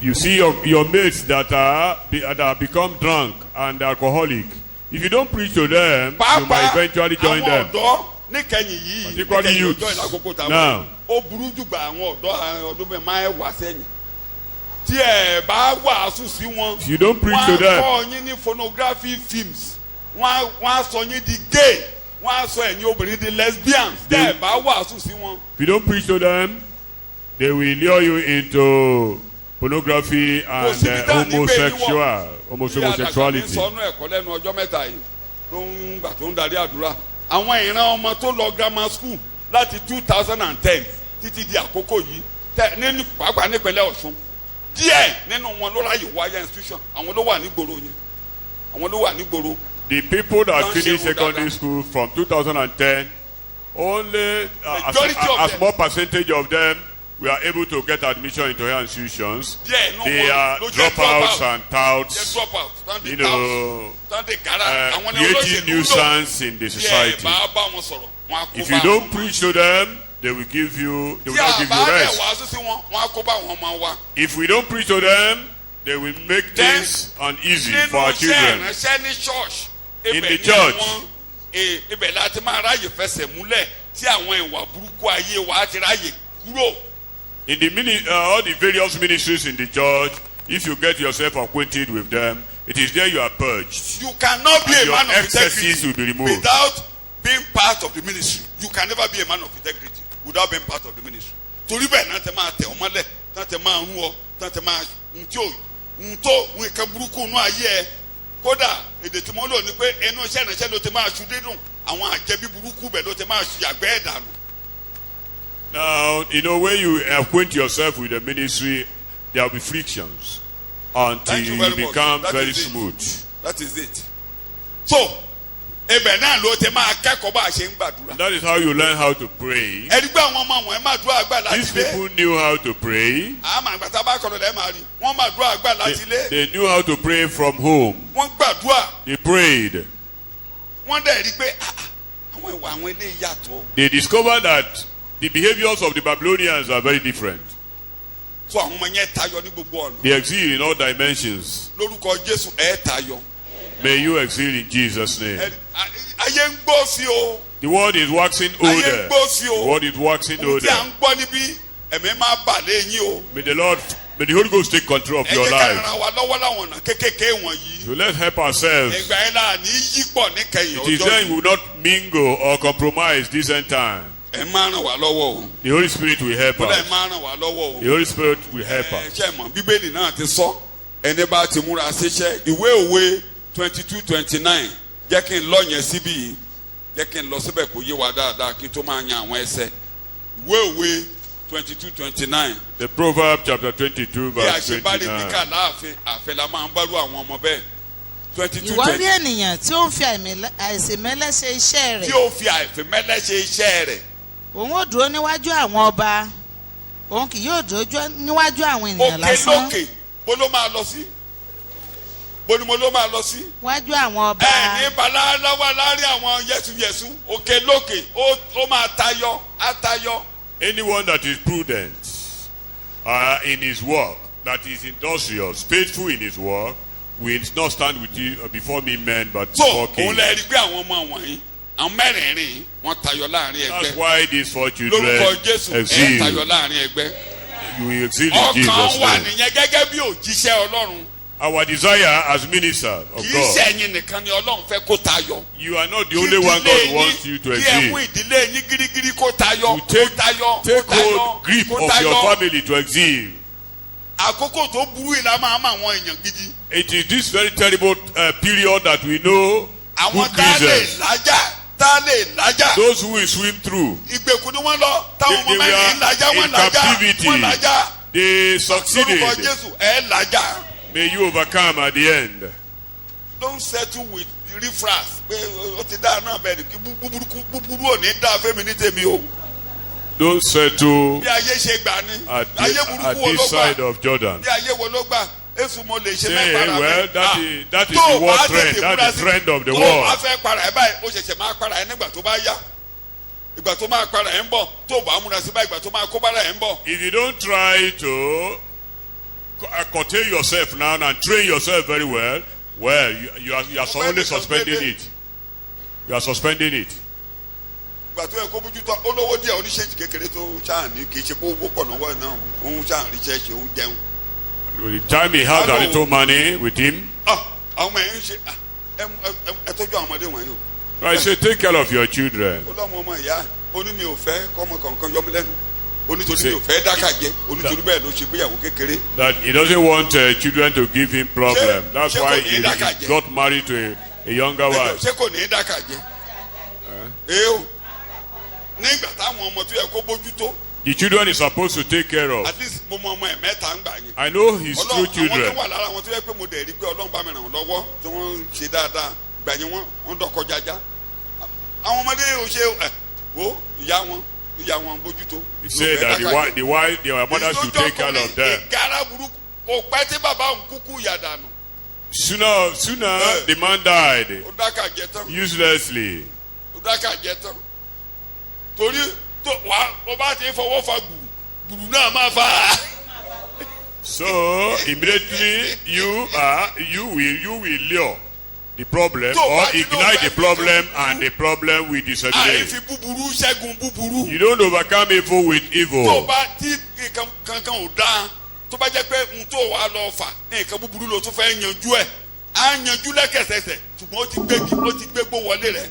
You see your mates that are become drunk and alcoholic. If you don't preach to them, you might eventually join them. àwọn ọ̀dọ́ níkẹyìn yìí Particularly níkẹyìn youths. ọjọ́ ìlàkókò tàwọn Now. ó burú jù gba àwọn ọ̀dọ́ ọdún bẹ́ẹ̀ máa ń wá sẹ́yìn tí ẹ bá wàásù sí wọn If you don't preach to wọ́n á them, kọ́ yín ní phonography films wọ́n á sọ yín di gay, wọ́n á sọ ẹ̀yin obìnrin di lesbians. Tẹ́ ẹ̀ bá wàásù sí wọn. If you don't preach to them, they will lure you into pornography and homosexuality. Sọnù ẹ̀kọ́ lẹ́nu ọjọ́ mẹ́ta yìí tó ń gbà tó ń darí àdúrà. Àwọn ìran ọmọ tó lọ grammar school láti 2010 títí di àkókò yìí nínú pàápàá nípínlẹ̀ Ọ̀ṣun. Díẹ̀ nínú wọn ló ráyè wáyà institution. Àwọn ló wà nígboro yẹn. Àwọn ló wà nígboro. The people that finished secondary school from 2010, only a small percentage of them were able to get admission into higher institutions. They are dropouts and touts, you know, creating nuisance in the society. If you don't preach to them, they will not give you rest. If we don't preach to them, they will make things uneasy for our children. In the church, in the all the various ministries in the church, if you get yourself acquainted with them, it is there you are purged. You cannot be a man of excesses will be removed without being part of the ministry. You can never be a man of integrity without being part of the ministry. Torí bẹ́ẹ̀ náà tẹ máa tẹ ọmọ lẹ̀, náà tẹ máa rún ọ, náà tẹ máa ntó nǹkan burúkú nú ayé ẹ. Kódà èdè tí mo lò ní pé ẹnu iṣẹ́ ìrìnsẹ́ ló ti máa ṣu dídùn, àwọn àjẹbí burúkú bẹ̀ ló ti máa ṣu àgbẹ̀ ẹ̀dànù. Now, you know, when you acquaint yourself with the ministry, there will be frictions until you become very smooth. That is it. So, that is how you learn how to pray. These people knew how to pray. They knew how to pray from home. They prayed. They discovered that the behaviors of the Babylonians are very different. They exceed in all dimensions. May you exceed in Jesus' name. The world is waxing older. The world is waxing older. May the Holy Ghost take control of your life. So let's help ourselves. It is then we will not mingle or compromise this end time. The Holy Spirit will help us. The Holy Spirit will help us. 22:29 jẹ́ kí n lọ yẹn síbí jẹ́ kí n lọ síbẹ̀ kó yé wa dáadáa kí n tó máa yan àwọn ẹsẹ̀ ìwé òwe 22:29. The Proverbs chapter 22 verse 29. bí a ṣe bá lè bí ká láàfin àfẹ́ la máa ń bá rú àwọn ọmọ bẹ́ẹ̀. 22:29. ìwọ rí ènìyàn tí ó ń fi àìṣèmẹ́lẹ́ ṣe iṣẹ́ rẹ̀. tí ó fi àìṣèmẹ́lẹ́ ṣe iṣẹ́ rẹ̀. òun ó dúró níwájú àwọn ọba òun kì yóò dúró níwájú àwọn ènìyàn lásán. òkè lókè bó ló máa lọ sí. Bonimo ló máa lọ sí. Wájú àwọn ọba. Ní bala lọ́wọ́ láàrin àwọn yẹ̀sùyẹ̀sù òkè lókè ó máa tayọ á tayọ. Anyone that is prudent in his work, that is industrious, faithful in his work, will not stand with you before me men but before kings. So òun lè rí pé àwọn ọmọ wọ̀nyí àwọn mẹ́rẹ̀ẹ̀rin wọ́n tayọ láàrin ẹgbẹ́. That's why these four children lórúkọ Jésù ẹ̀ tayọ láàrin ẹgbẹ́. You will exceed in Jesus' name. ọkàn wà nìyẹn gẹ́gẹ́ bí òjíṣẹ́ Ọlọ́run. Our desire as ministers of God. You are not the only one God wants you to exceed. You take hold grip of your family to exceed. It is this very terrible period that we know good Christians. Those who will swim through. They were in captivity. They succeeded. May you overcome at the end. Don't settle with riffraff. Don't settle at this side of Jordan. Say, well, that is the world trend. That is the trend of the world. If you don't try to curtail yourself now and train yourself very well, you are only suspending it. You are suspending it. The time he has a little money with him, tọ́jú àwọn ọmọdé wọ̀nyí o. I say, take care of your children. ọlọ́mọ ọmọ ìyá oní mi ò fẹ́ kọ́mọ kankan yọmí lẹ́nu onítorí mi ò fẹ́ dákàjẹ́ onítorí bẹ́ẹ̀ ló ṣe gbéyàwó kékeré. That he doesn't want children to give him problem. That's why he got married to a younger wife. ṣé kò ní í dákàjẹ́. o nígbà táwọn ọmọ tó yẹ kó bójútó. The children is supposed to take care of. At least mo mọ ọmọ ẹ̀ mẹ́ta ń gbà yín. I know his true children. àwọn tó wà lára àwọn tó yẹ pé mo dẹ̀ rí pé Ọlọ́run bá mi ràn wọ́n lọ́wọ́ tí wọ́n ń ṣe dáadáa gbà yín wọ́n dọ̀kọ jájá. àwọn ọmọdé ò ṣe wo ìyá wọn bójútó. He said that their mother should take care of them. ìgárá burúkú kò pẹ́ tí bàbá òun kúkú ìyá dànù. Sooner the man died. ó dákàjẹ́ tán. Uselessly. ó dákàjẹ́ tán. torí o bá ti fọwọ́ fa gbùrù náà máa fa. So immediately you will lure the problem or ignite the problem and the problem will disappear. àìfi búburú ṣẹ́gun búburú. You don't overcome evil with evil. tó bá tí kankan ò dáa tó bá jẹ́ pé n tó wà lọ fà nǹkan búburú ló tún fẹ́ yanjú ẹ̀ á yanjú lẹ́kẹ̀sẹ̀sẹ̀ ṣùgbọ́n ó ti gbé gbó wọlé rẹ̀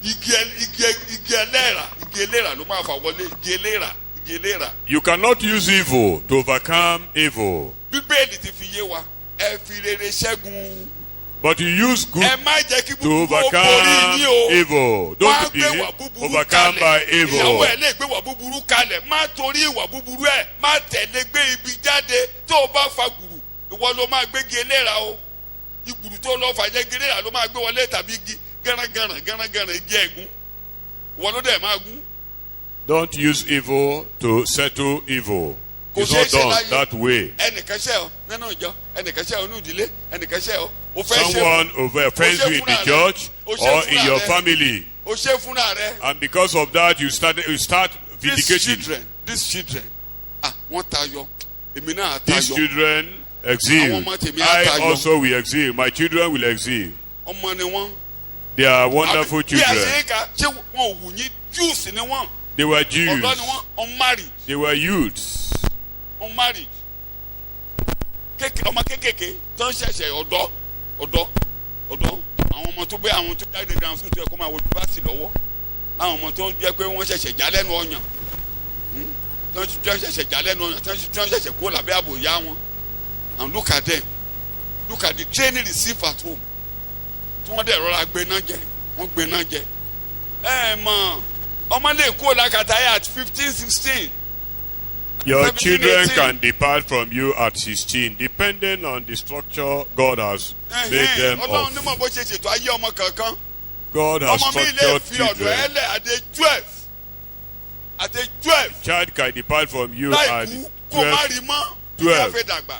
igi eléra ló máa fà wọlé igi eléra. You cannot use evil to overcome evil. Bíbélì ti fi yé wa ẹ fi rere ṣẹ́gun. But you use good to overcome evil. Don't be overcome by evil. ìyàwó ẹ lè gbé wà búburú kalẹ̀ má torí ìwà búburú ẹ̀ má tẹ̀lé gbé ibi jáde tó o bá fa gbùrù ìwọ ló máa gbégi eléra o ìgbùrù tó lọ fà jẹ́ eléra ló máa gbé wọlé tàbí igi gánragánra igi ẹ̀gún ìwọ ló dẹ̀ máa gún. Don't use evil to settle evil. It's not done that way. ẹnìkan ṣe ọ nínú ìjọ ẹnìkan ṣe ọ nínú ìdílé ẹnìkan ṣe ọ. Someone offends you in the church or in your family. o ṣe fúnra rẹ. And because of that you start vindicating. These children wọ́n tayọ èmi náà tayọ. These children exist. I also will exist. My children will exist. ọmọ ni wọ́n. They are wonderful children. bí a ṣe é ka ṣé wọn ò wù yín Jews ni wọ́n. They were Jews. ọ̀dọ́ ni wọ́n unmarried. They were youths. Unmarried. ọmọ kékèké tó ń ṣẹ̀ṣẹ̀ ọ̀dọ́ àwọn ọmọ tó bẹ́ àwọn tó jáde ground school tó yẹ kó máa wo yunifásitì lọ́wọ́ àwọn ọmọ tó jẹ́ pé wọ́n ṣẹ̀ṣẹ̀ já lẹ́nu ọyàn tó ń ṣẹ̀ṣẹ̀ já lẹ́nu ọyàn tó ń ṣẹ̀ṣẹ̀ kó lábẹ́ ààbò ìyá wọn and look at them look at the training received at home tí wọ́n dẹ̀ rọra gbéná jẹ mọ̀ ọmọ lè kó làkàtà yẹ at 15-16. Your 17, children 18. can depart from you at 16, depending on the structure God has made them of. Ọlọ́run ní mọ̀ bó ṣe ṣètò ayé ọmọ kankan. God has ọmọ mi lè structured fi ọ̀dọ̀ children. ẹ lẹ̀ at age 12. Child can depart from you láì at kú kó má rí mọ́ 12. ìyá fẹ́ dàgbà.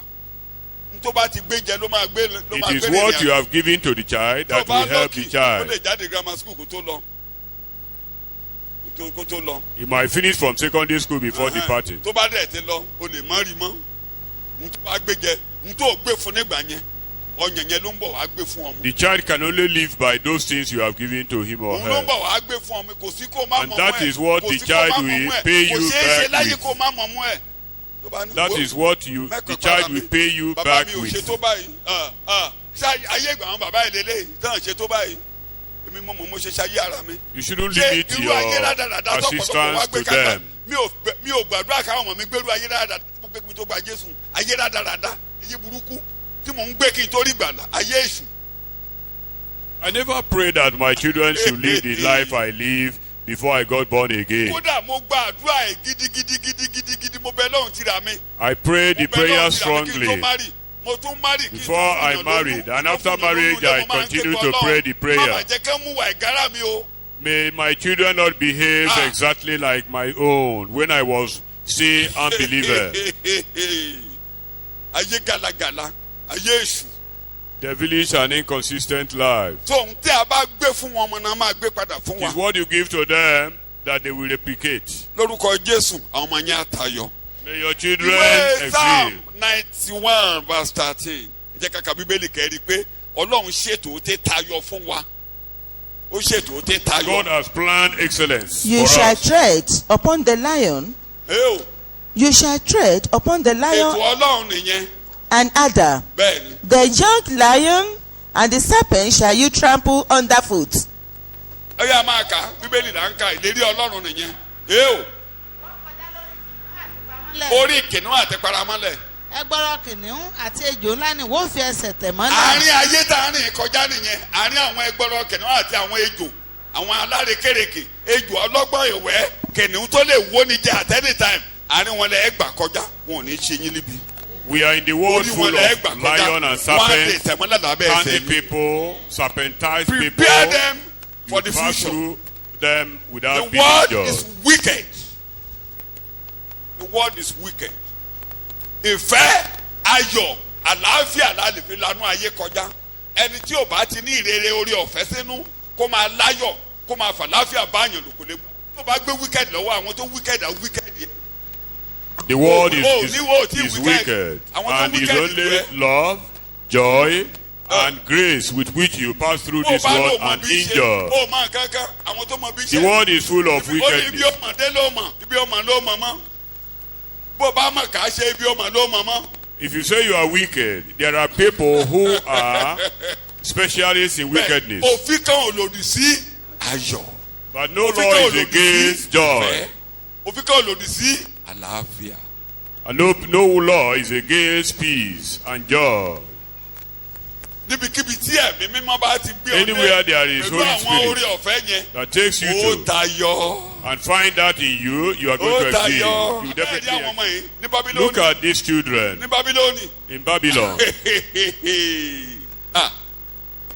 tó bá ti gbé jẹ ló máa gbé It is what you have given to the child that will help the ó child. lè jáde grammar school kó tó lọ. He might finish from secondary school before departing. tó bá dẹ̀ ti lọ o lè má rí mọ́ n tó bá gbé jẹ n tó gbé fún nígbà yẹn ọyàn yẹn ló ń bọ̀ wá gbé fún ọmọ. The child can only live by those things you have given to him or òun ló ń her. bọ̀ wá gbé fún ọmọ kò sí kó má mọ̀ mọ́ ẹ̀. And that is what the child will pay you kò ṣeé ṣe láyé back kó with. má mọ̀ mọ́ ẹ̀. That is what the child will pay you bàbá back mi ò ṣe with. tó báyìí ṣé ayé ìgbà àwọn bàbá yìí lélẹ́yìí tán ṣe tó báyìí èmi mo ṣe ṣayé ara mi. You shouldn't limit your assistance to them. mi ò gbàdúrà káwọn ọmọ mi gbèrú ayé dáadáa tó gbé mi tó gba Jésù ayé dáadáa ayé burúkú tí mò ń gbé kí n tó rí gbàlà ayé èṣù. I never prayed that my children should live the life I live before I got born again. kódà mo gba àdúrà ẹ̀ gidigidi mo bẹ lọ́hùn tìrà mi. I prayed the prayer strongly mo tún marry before I married, and after marriage I continued to pray the prayer. mama jẹ́ kán mú wa ìgárá mi o. May my children not behave exactly like my own when I was still unbeliever. ayé galagala ayé èṣù. Devilish and inconsistent life. tó ń tẹ́ a bá gbé fún wọn ọmọ náà máa gbé padà fún wa. It's what you give to them that they will replicate. lórúkọ Jésù àwọn ọmọ yẹn àtayọ. May your children ìwé Psalm exist. 91 verse 13 ẹ jẹ́ ká ka Bíbélì kẹ́rì pé Ọlọ́run ṣètò tẹ́ tayọ fún wa. ó ṣètò tẹ́ tayọ. God has planned excellence You for shall us. tread upon the lion. You shall tread upon the ètò lion Ọlọ́run nìyẹn and adder, bẹ́ẹ̀ ni. the young lion and the serpent shall you trample underfoot. ẹ yá máa kà bíbélì là ń ka ìlérí ọlọ́run nìyẹn. èèwò orí kìnìún àti paramọ́lẹ̀. ẹgbọ́rọ̀ kìnìún àti ejò ńlá ni wọ́n fi ẹsẹ̀ tẹ̀ mọ́lẹ̀. àárín ayé tá a rìn kọjá nìyẹn àárín àwọn ẹgbọ́rọ̀ kìnìún àti àwọn ejò àwọn alárékérekè ejò ọlọ́gbọ́n ìwẹ́ kìnìún tó lè wó ni jẹ at any time àárín wọn lẹ ẹgbà kọjá wọn ò ní ṣe yín níbi. We are in the world full of lion and serpents, candy people, serpentized people. Prepare them for the pass future. through them without The being world judged. is wicked. The world is wicked. Ìfẹ́ ayọ̀ àlàáfíà la lè fi lanú ayé kọjá. Ẹni tí ò bá ti ní ìrere orí ọ̀fẹ́ sínú kó máa láyọ̀ kó máa fàlàáfíà báyàn lòkò lè mú. Tó bá gbé wicked lọ́wọ́ àwọn tó wicked are wicked yẹn. The world is wicked, and it's only love, joy, and grace with which you pass through this world and injure. The world is full of wickedness. If you say you are wicked, there are people who are specialists in wickedness. But no law is against joy. And no law is against peace and joy. Anywhere there is Holy Spirit that takes you to and find that in you, you are going to exceed. You definitely look at these children in Babylon.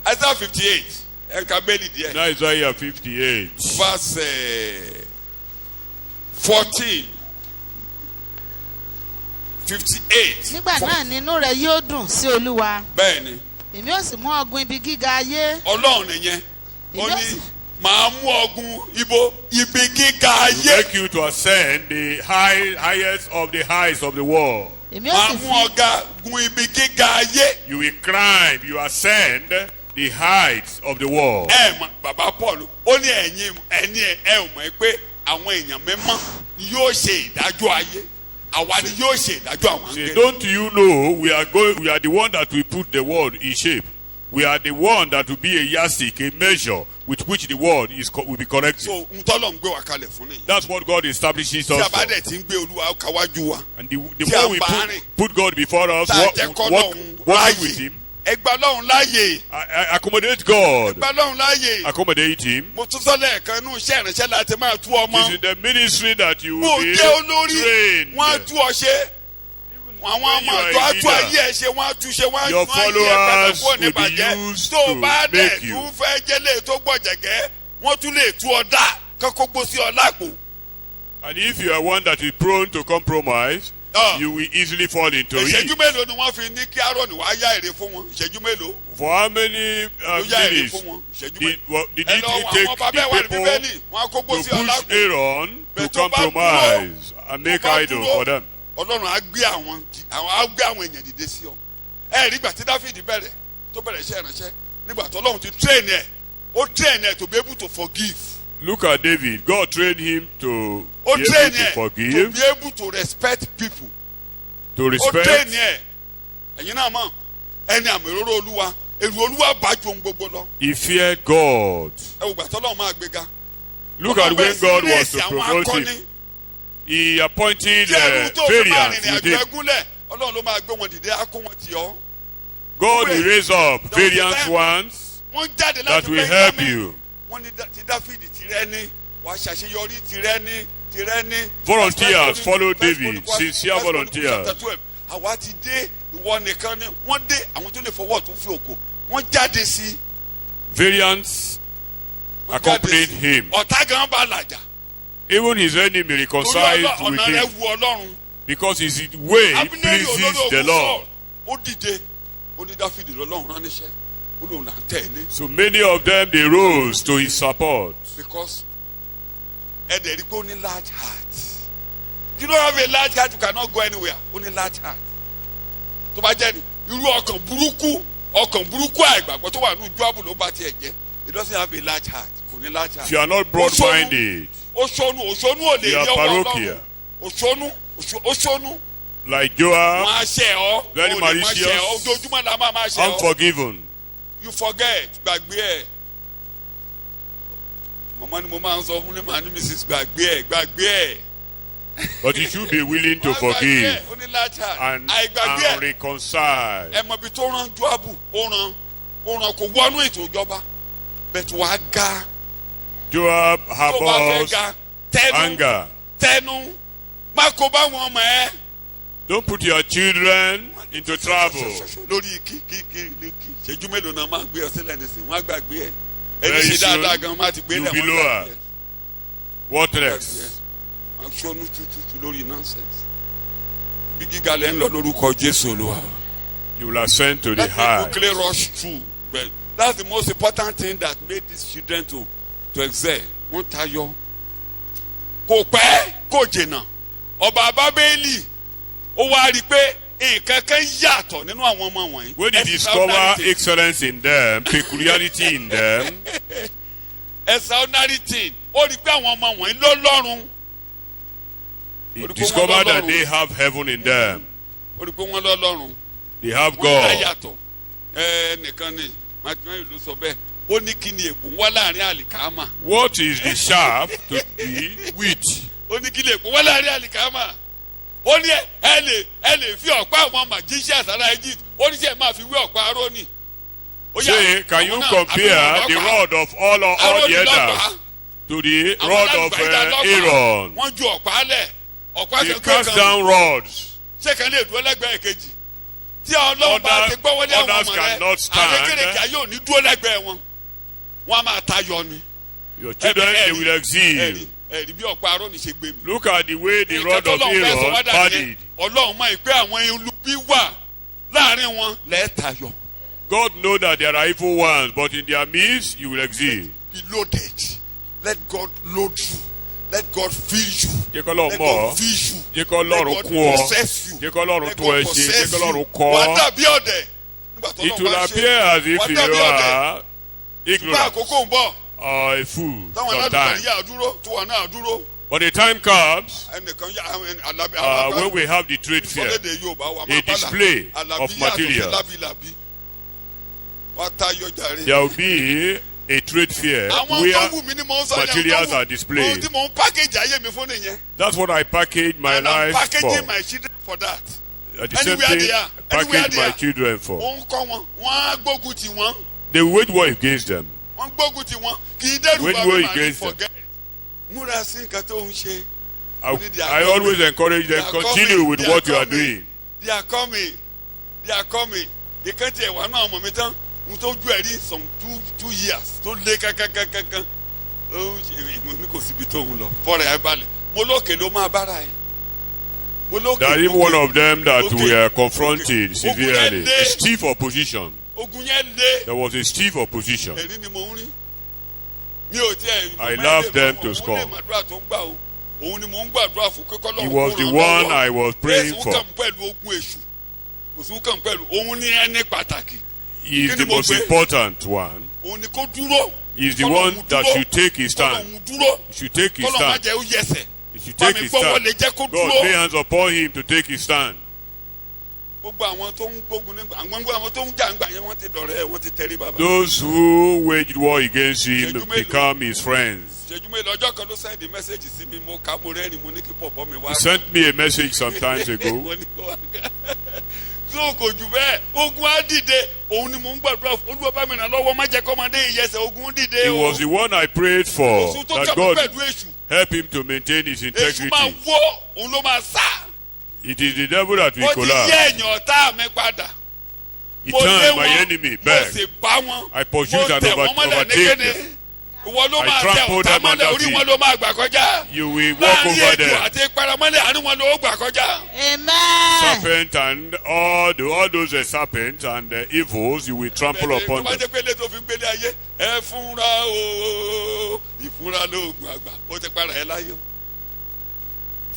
Isaiah 58. Now Isaiah 58. Verse 14. 58. nígbà náà nínú rẹ̀ yóò dùn sí Olúwa. bẹ́ẹ̀ni. èmi ó sì mú ọ̀gbun ibi gíga ayé. Ọlọ́run nìyẹn. ó ní màá mú ọ̀gbun ibi gíga ayé. To make you to ascend the highest of the heights of the world. èmi ó sì fi. màá mú ọ̀gá gun ibi gíga ayé. You will climb, you ascend the heights of the world. Mọ bàbá Paul ó ní ẹ̀yin ò mọ̀ pé àwọn èèyàn mímọ́ yóò ṣe ìdájọ́ ayé. Say, don't you know we are the one that will put the world in shape. We are the one that will be a yardstick, a measure with which the world will be corrected. So that's what God establishes us for. And the more we put God before us, working with Him, accommodate God. Accommodate Him. It's in the ministry that you will be trained. Your followers will be used to make you. And if you are one that is prone to compromise, you will easily fall into it. For how many minutes did it take the people to push Aaron to compromise and make idol for them? Ọlọ́run á gbé àwọn èèyàn dìde sí ọ. Nígbà tí Dáfídì bẹ̀rẹ̀ tó bẹ̀rẹ̀ iṣẹ́ ìránṣẹ́ nígbà tí Ọlọ́run ti train ẹ̀ ó train ẹ̀ to be able to forgive. Look at David. God trained him to be able to forgive. To be able to respect people. To respect. Ó train ẹ̀ ẹ̀yin náà mọ̀ ẹni àmì òróró Olúwa èrò Olúwa bá ju ohun gbogbo lọ. He feared God. Ẹ wò gbà tí Ọlọ́run máa gbéga. Look at when God was to promote him. He appointed variants with him. God will raise up variant ones that will help you. Volunteers follow David, sincere volunteers. Variants accompanied him. Even his enemy reconciled with him because his way pleases the Lord. So many of them, they rose to his support. Because only large heart. If you don't have a large heart, you cannot go anywhere. Only large heart. Tó bá jẹ́ ni irú ọkàn burúkú àìgbàgbọ́ tó wà ní ojú àbò ló bá tiẹ̀ jẹ́. It doesn't have a large heart. Kò ní large heart. If you are not broad-minded, you are parochial. Like Joab, very malicious, unforgiven. you forget, gbàgbé ẹ̀. Mama ni mo máa ń sọ fún ní màá ní Mrs. gbàgbé ẹ̀. But you should be willing to forgive and àìgbàgbé ẹ̀. reconcile. Ẹ mọ ibi tó rán Joabu, ó rán kò wọnú ètò ìjọba. Bẹ̀tù wá ga. Joab Tó bá fẹ́ harbors ga, anger. tẹnu, má kó bá wọn ọmọ ẹ. Don't put your children into trouble. Lórí kí ṣẹ́jú mélòó náà máa ń gbé ọ sílẹ̀ nísìnyí, wọ́n á gbàgbé ẹ̀. Ẹni Very ṣe soon, dáadáa gan máa ti gbé you'll lẹ̀ be wọ́n lower. gbàgbé ẹ̀. Worthless. Aṣọ́nú tútù lórí nonsense. Bí gíga lẹ́ ń lọ lórúkọ Jésù Olúwa. You will ascend to the Let high. people quickly rush through, but that's the most important thing that made these children to excel. Wọ́n tayọ. Kò pẹ́ kò jìnnà. Ọba Bábélì ó wá rí i pé nǹkan kan yàtọ̀ nínú àwọn ọmọ wọ̀nyí. When he discovered excellence in them, peculiarity in them, extraordinary thing, ó rí i pé àwọn ọmọ wọ̀nyí ló lọ́run. he discovered that they have heaven in them. Ó rí i pé wọ́n lọ́ lọ́run. They have Wọ́n dá God. yàtọ̀. Nìkan ni Matthew ló sọ bẹ́ẹ̀. Ó ní kí ni èpò wá láàrin àlìkámà. What is the shaft to the wheat? Ó ní kí ni èpò wá láàrin àlìkámà. Ó ní ẹ lè fi ọ̀pá àwọn magicians ará Egypt. Ó ní sẹ́ máa fi wé ọ̀pá Arónì. Say, can you compare the rod of all the others to the rod of Aaron? Wọ́n ju ọ̀pá lẹ̀. Ọ̀pá They kankan cast down rods. ṣé kan lè dúró lẹ́gbẹ̀ẹ́ kejì. Tí Ọlọ́run bá ti gbọ́ wọlé àwọn others ọmọ cannot rẹ̀, stand. àrékèrèkè ayé ò ní dúró lẹ́gbẹ̀ẹ́ wọn. Wọ́n á máa tayọ ni. Your children, they will exceed. Ẹ̀rí bí ọ̀pá Arónì ṣe gbé mi. Look at the way the rod of Aaron padded. Ọlọ́run mọ̀ pé àwọn olubi wà láàrin wọn lẹ́ẹ̀tayọ. God knows that there are evil ones, but in their midst, you will exceed. Be loaded. Let God load you. Let God fill you. Jẹ́ kọ́ lọ́run Let mọ̀ God ọ́. fill you. Jẹ́ kọ́ Let lọ́run God kún ọ. possess you. Jẹ́ kọ́ lọ́run Let tún ẹ God ṣe. Jẹ́ possess kọ́ lọ́run you. kọ́ Wà á ọ. dàbí ọ̀dẹ̀. Nígbà tó It Ọlọ́run will bá appear ṣe, as if wà á you dàbí ọ̀dẹ̀. are Ṣùgbọ́n ignorant àkókò ń bọ̀. or a fool Táwọn aládùúgbò sometimes. yà á dúró, tó wà náà dúró. But the time comes Ẹnìkan yà when we have the trade fair, Sọlédè Yorùbá wa a máa bá display Àlàbí of yàtọ̀ sí materials. lábìlàbí. Wọ́n á tayọ jàre. There will be a trade fair Àwọn tó where wù mí ni mò ń sọ yẹn, materials tó wù. are displayed. Ohun tí mò ń package ayé mi fún nìyẹn. that's what I package my And I'm life for. packaging my children for that. At the same Anywhere thing, they are, I anywhere package they my are. children for. Ó ń kọ́ wọn, wọ́n á gbógun tì wọ́n. They wage war against them. Wọ́n gbógun tì wọ́n. Kì í dẹ́rù Wage bá war mi máa ní against them. forget. Múra sí nǹkan tó ń ṣe. I always encourage them, continue with what you are doing. They are coming. They are coming. Ìkan tiẹ̀ wà náà ọmọ mi tán. Mo tó ju ẹ̀rí some 2 years tó lé kankankankan. Ó ń ṣe mo ní kò síbi tó ń lọ. Fọ́ọ̀rẹ́ ẹ balẹ̀. Mo lókè ló máa bára ẹ̀. Mo lókè. There is one of them that Okay. we are confronted Okay. severely. Ogun yẹn lé. A stiff opposition. Ogun yẹn lé. There was a stiff opposition. Ẹ̀rí ni mo ń rí. Mi ò tiẹ̀. I love them to score. Òun lè màdúrà tó ń gbà o. Òun ni mo ń gbàdúrà fún kíkọ́ lọ́wọ́. He was the one I was praying Èsì for. wúkàn pẹ̀lú ogun èṣù. Òsì wúkàn pẹ̀lú òun ní ẹni pàtàkì. He is Kí the ni mo most gbé? important one. Òun ni kó dúró. He is the Kọ́lọ́hun one that dúró. should take his stand. Kọ́lọ́hun dúró. He should take his Kọ́lọ́hun má stand. jẹ́ ó yẹsẹ̀. He should Bá take mi his gbọ́wọ́ stand. lè jẹ́ kó God lay dúró. hands upon him to take his stand. Gbogbo àwọn tó ń gbógun nígbà àwọn tó ń jà ń gbà yẹn wọ́n ti dọ̀rẹ́ wọ́n ti tẹrí bàbá. Those who waged war against him Ṣẹ́jú mélòó? become his friends. Ṣèjú mi lọ́jọ́ kan ló sẹ́ndì mẹ́sẹ̀gì sí mi mo ká mo rẹ́rìn mo ní kí pọ̀pọ̀ mi wá. He sent me a message some times ago. Mo ní kó wá ká. Tí o kò jù bẹ́ẹ̀ ogun á dìde òun ni mò ń gbàdúrà fún Olúwa bá mi ràn lọ́wọ́ má jẹ́ kọ́mọdé ìyẹsẹ̀ ogun dìde He o. was the one I prayed for, Oṣù tó that kàn mí God pẹ̀lú èṣù. help him to maintain his Èṣù máa integrity. wó òun ló máa sá. It is the devil that Ó will ti yé collapse. èèyàn ọ̀tá mi padà. He Mo lé turned my wọn, enemy mo back. sì bá wọn. I pursued Mo and tẹ̀ wọ́n mọ́lẹ̀ ní overtake kéde. them. Ìwọ ló I máa tẹ trampled ọ̀tá them under mọ́lẹ̀ orí feet. wọn ló máa gbà kọjá. You will walk Láàrin over ètò them. àti paramọ́lẹ̀ àárín wọn ló gbà kọjá. Amen. Serpent and all those serpents and evils, you will trample upon Tó bá them. jẹ́ pé ilé tó fi ń gbélé ayé ẹ fúnra o ìfúnra lóògùn àgbà ó ti para ẹ láyé o.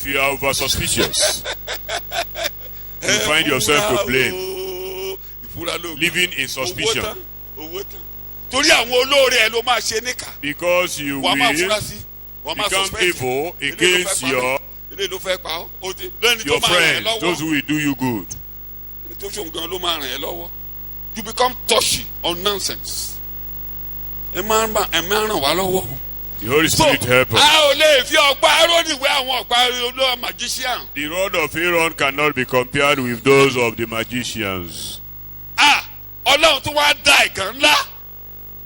If you are over suspicious, you find yourself to blame, ìfúnra lóògùn living in suspicion, owó tán torí àwọn olóore ẹ ló máa ṣe níkà because you wàá máa will fura sí wàá máa become suspect evil against ilé ló fẹ́ pa ọ́ ó ti lẹ́ni tó your máa ràn ẹ́ friends, those lọ́wọ́ who will do you good. ẹni tó ṣòun gan ló máa ràn ẹ́ lọ́wọ́ you become touchy on nonsense. Ẹ máa ràn wá lọ́wọ́. The Holy Spirit help us. A ò lè fi ọ̀pá Áárónì wé àwọn ọ̀pá olóò magician. The rod of Aaron cannot be compared with those of the magicians. Ọlọ́run tó wá dá ìkan ńlá.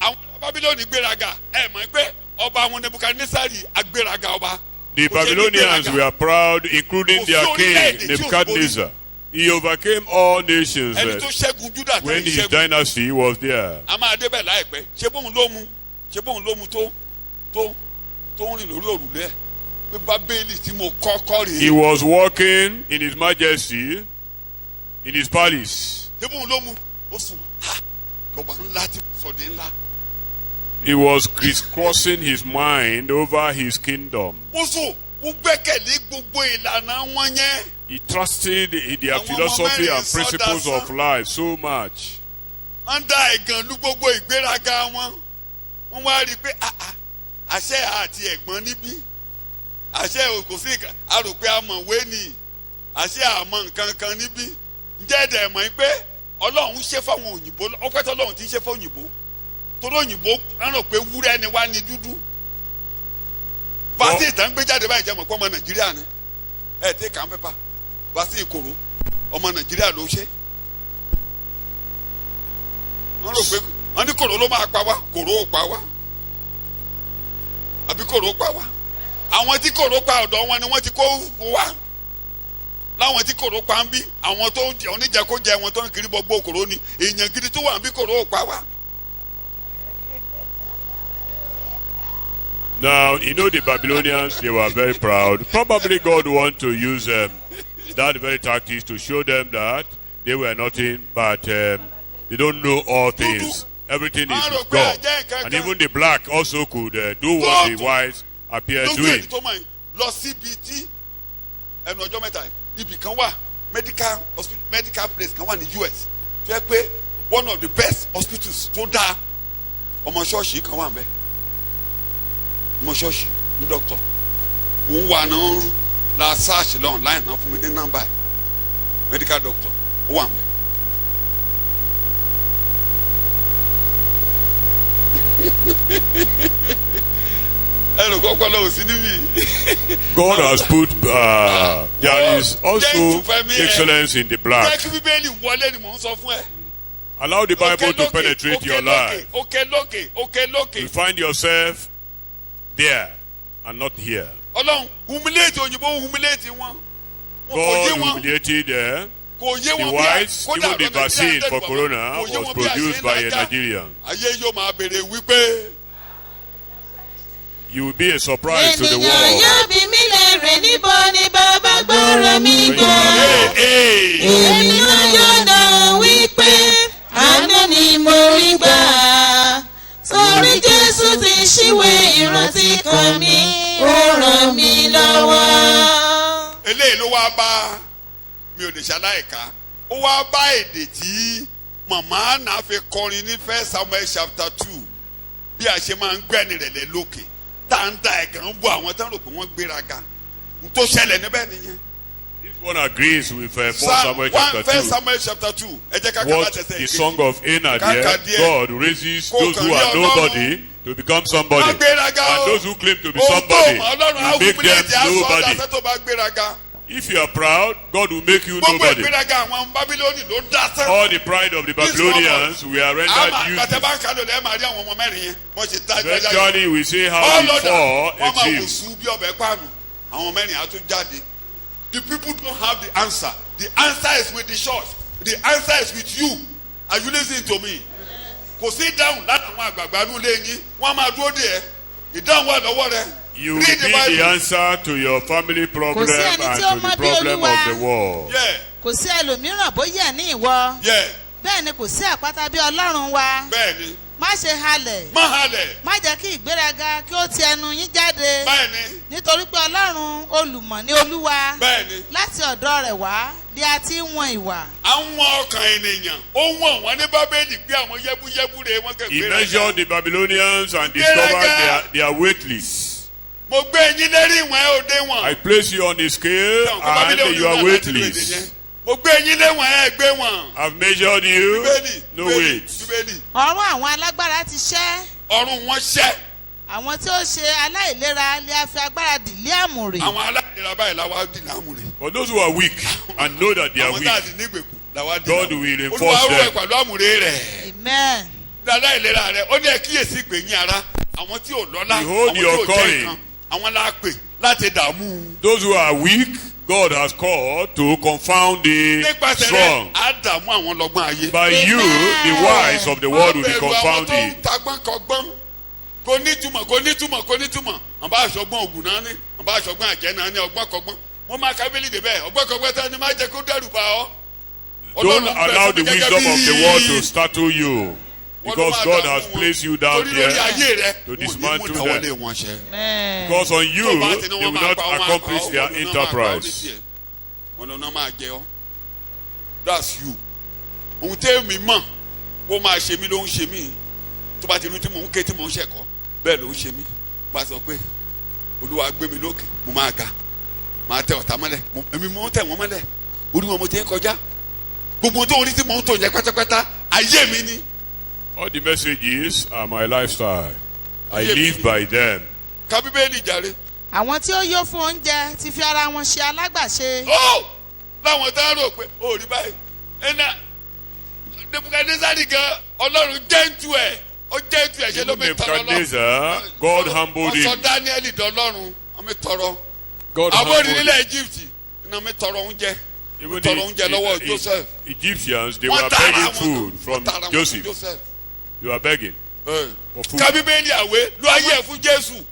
Àwọn Bábílónì gbéraga. Ẹ mọ̀ pé ọba àwọn Nebukadnesari agbéraga ọba. The Babylonians were proud, including their king, Nebuchadnezzar. He overcame all nations Ẹni tó ṣẹ́gun Júdà when tẹ́lẹ̀ his ṣẹ́gun. dynasty was there. A máa débẹ̀ láìpẹ́. Ṣé bóun ló mu tó ń rìn lórí òrùlé ẹ̀? Pé Bábélì tí mo kọ́kọ́ rèé. He was walking in his majesty, in his palace. Ṣé bóun ló mu? Ó sùn. Ọba ńlá tí sọ̀dé ńlá. He was crisscrossing his mind over his kingdom. Ó sùn. Ó gbẹ́kẹ̀lé gbogbo ìlànà wọn yẹn. He trusted in their philosophy and principles of life so much. Wọ́n dá ẹ̀gàn lú gbogbo ìgbéraga wọn. Wọ́n wá rí i pé àṣẹ àti ẹ̀gbọ́n níbí. Àṣẹ kò sí ìkà. A rò pé amọ̀wé ni. Àṣẹ àmọ́ nǹkan kan níbí. Ǹjẹ́ ẹ̀dẹ̀ mọ̀ pé Ọlọ́run ṣe fáwọn òyìnbó. Ọpẹ́ tó Ọlọ́run ti ṣe fún òyìnbó. Torí òyìnbó wọ́n rò pé wúrẹ́ ni wá ní dúdú. Bàtí ìtàn gbé jáde báyìí jẹ́ mọ̀ pé ọmọ Nàìjíríà ni. Ẹ tí kàn pépà. Bàtí ìkòrò ọmọ Nàìjíríà ló ṣe. Wọ́n rò pé wọ́n ní kòrò ló máa pa wá. Kòrò ò pa wá. Àbí kòrò ó pa wá. Àwọn tí kòrò pa ọ̀dọ̀ wọn ni wọ́n ti kó wá. Láwọn tí kòrò pa ń bí àwọn tó oníjẹkójẹ wọn tó ń kiri gbogbo kòrò ni èèyàn gidi tó wà ń bí kòrò ó pa wá. Now, you know the Babylonians, they were very proud. Probably God wanted to use that very tactics to show them that they were nothing, but they don't know all things. Everything is with God. And even the black also could do what the wise appear doing. Lọ síbi tí ẹnu ọjọ́ mẹ́ta ibì kan wà medical place kan wà ní US tó yẹ pé one of the best hospitals tó dáa ọmọ ṣọ́ọ̀ṣì kan wà ńbẹ̀ ọmọ ṣọ́ọ̀ṣì ní doctor mo ń wà náà la search lọ online náà fún mi ní nọ́mbà medical doctor ó wà ńbẹ̀. God has put there is also excellence in the black. Allow the Bible to penetrate your life. You find yourself there and not here. God humiliated the whites. Even the vaccine for corona was produced by a Nigerian. You will be a surprise to the world. Sórí Jésù ti ṣíwé ìrántí kan mi, ó ràn mí lọ́wọ́. Eléyìí ló wá bá mi ò lè ṣaláìka. Ó wá bá èdè tí màmá náà fi kọrin ní 1 Samuel chapter 2 bí a ṣe máa ń gbẹ́ni rẹ̀ lẹ́ lókè. Tá ń da ẹ̀gàn ń bọ̀ àwọn tán rò pé wọ́n gbéraga. Tó ṣẹlẹ̀ níbẹ̀ nìyẹn. This one agrees with 1 Samuel chapter 2. 1 Samuel chapter 2. What the song of Anna there, God raises those who are nobody to become somebody. And those who claim to be somebody, you make them nobody. If you are proud, God will make you nobody. All the pride of the Babylonians we are rendered useless. Eventually we see how the fall achieved. The people don't have the answer. The answer is with the church. The answer is with you. Are you listening to me? Kò sí ìdáhùn láti àwọn àgbààgbà ní ilé yín. Wọ́n máa dúró dè ẹ́. Ìdáhùn wà lọ́wọ́ rẹ. You will be the answer to your family problem and to the problem of the world. Kò sí ẹlòmíràn bóyá ní ìwọ. Bẹ́ẹ̀ ni kò sí àpáta bí Ọlọ́run wa. Bẹ́ẹ̀ni. Má ṣe halẹ̀. Má halẹ̀. Má jẹ́ kí ìgbéraga kí ó ti ẹnu yín jáde. Bẹ́ẹ̀ni. Nítorí pé Ọlọ́run olùmọ̀ ní Olúwa. Bẹ́ẹ̀ni. Láti ọ̀dọ̀ rẹ̀ wá bí a ti ń wọn ìwà. Àwọn ọkàn ènìyàn ó wọ̀n wọ́n ní Bábélì pé àwọn yẹ́búyẹ́bú rẹ̀ wọ́n kẹ́ gbéraga. He measured the Babylonians and discovered they are weightless. Mo gbé yín lérí ìwọ̀n òde wọn. I place you on the scale and you are weightless. mo gbé yín léwọ̀n ẹ gbé wọn. I've measured you. No weight. bíbélì ọ̀run àwọn alágbára ti ṣẹ́. ọrùn wọn ṣẹ́. àwọn tí ó ṣe aláìlera lè a fi agbára dì lé àmùrè. àwọn aláìlera báyìí la wá dì láàmú rẹ̀. For those who are weak and know that they are àwọn tá a weak, ti nígbèkùn la wá dì God láàmú. will enforce olúwa rú ẹ them. pẹ̀lú àmúre rẹ̀. amen. aláìlera rẹ̀ ó ní ẹ kíyèsí ìgbẹ̀yìn ara àwọn tí ò lọ́lá Behold àwọn tí your ò jẹ́ calling. nǹkan àwọn la pè láti dààmú. Those who are weak, God has called to confound the nípasẹ̀ rẹ̀ strong. á dààmú àwọn lọ́gbọ́n ayé. By you, the wise of the world will be confounded. àwọn tó ń tagbọ́n kọgbọ́n kò nítumọ̀ kò nítumọ̀ kò nítumọ̀ àbá àṣọgbọ́n ògùn náà ní àbá àṣọgbọ́n àjẹ́ náà ní ọgbọ́n kọgbọ́n mo máa kábílì débẹ̀ ọgbọ́n kọgbọ́n tán ni máa jẹ́ kó dẹ́rù bá ọ. Don't allow the wisdom of the world to startle you, because God has placed you down there to dismantle them. amen. Because on you, they will not accomplish their enterprise. wọn lọ náà máa jẹ ọ that's you. ohun tẹ́ mi mọ̀ kó máa ṣe mí ló ń ṣe mí tó bá ti nu tí mò ń ké tí mò ń ṣẹ̀kọ́ bẹ́ẹ̀ ló ń ṣe mí bá a sọ pé olúwa gbé mi lókè mo máa ga máa tẹ ọ̀tá mọ́lẹ̀ èmi mò ń tẹ̀ wọ́n mọ́lẹ̀ orí wọn mo ti ń kọjá gbogbo tó orí tí mò ń tò yẹn pátápátá ayé mi ni. All the messages are my lifestyle. I live by them. ka bíbélì jàre. àwọn tí ó yó fún oúnjẹ ti fi ara wọn ṣe alágbàṣe. ó láwọn tá a rò pé ó rí báyìí ẹnà Nebukadnezari gan ọlọ́run jẹ́ntu ẹ̀ ó jẹ́ntu ẹ̀ ṣe ló mi tọrọ lọ. Nebuchadnezzar, God humbled wọ́n sọ him. Daniel dọ́lọ́run wọ́n mi tọrọ. God àwọn humbled onílẹ̀ him. Egypt iná mi tọrọ oúnjẹ Even tọrọ oúnjẹ lọ́wọ́ Joseph. Egyptians, they wọ́n were tara begging wọn food from wọ́n tara wọn fún Joseph. Joseph. They were begging for food. ka bíbélì àwé ló ayé ẹ̀ fún Jésù ló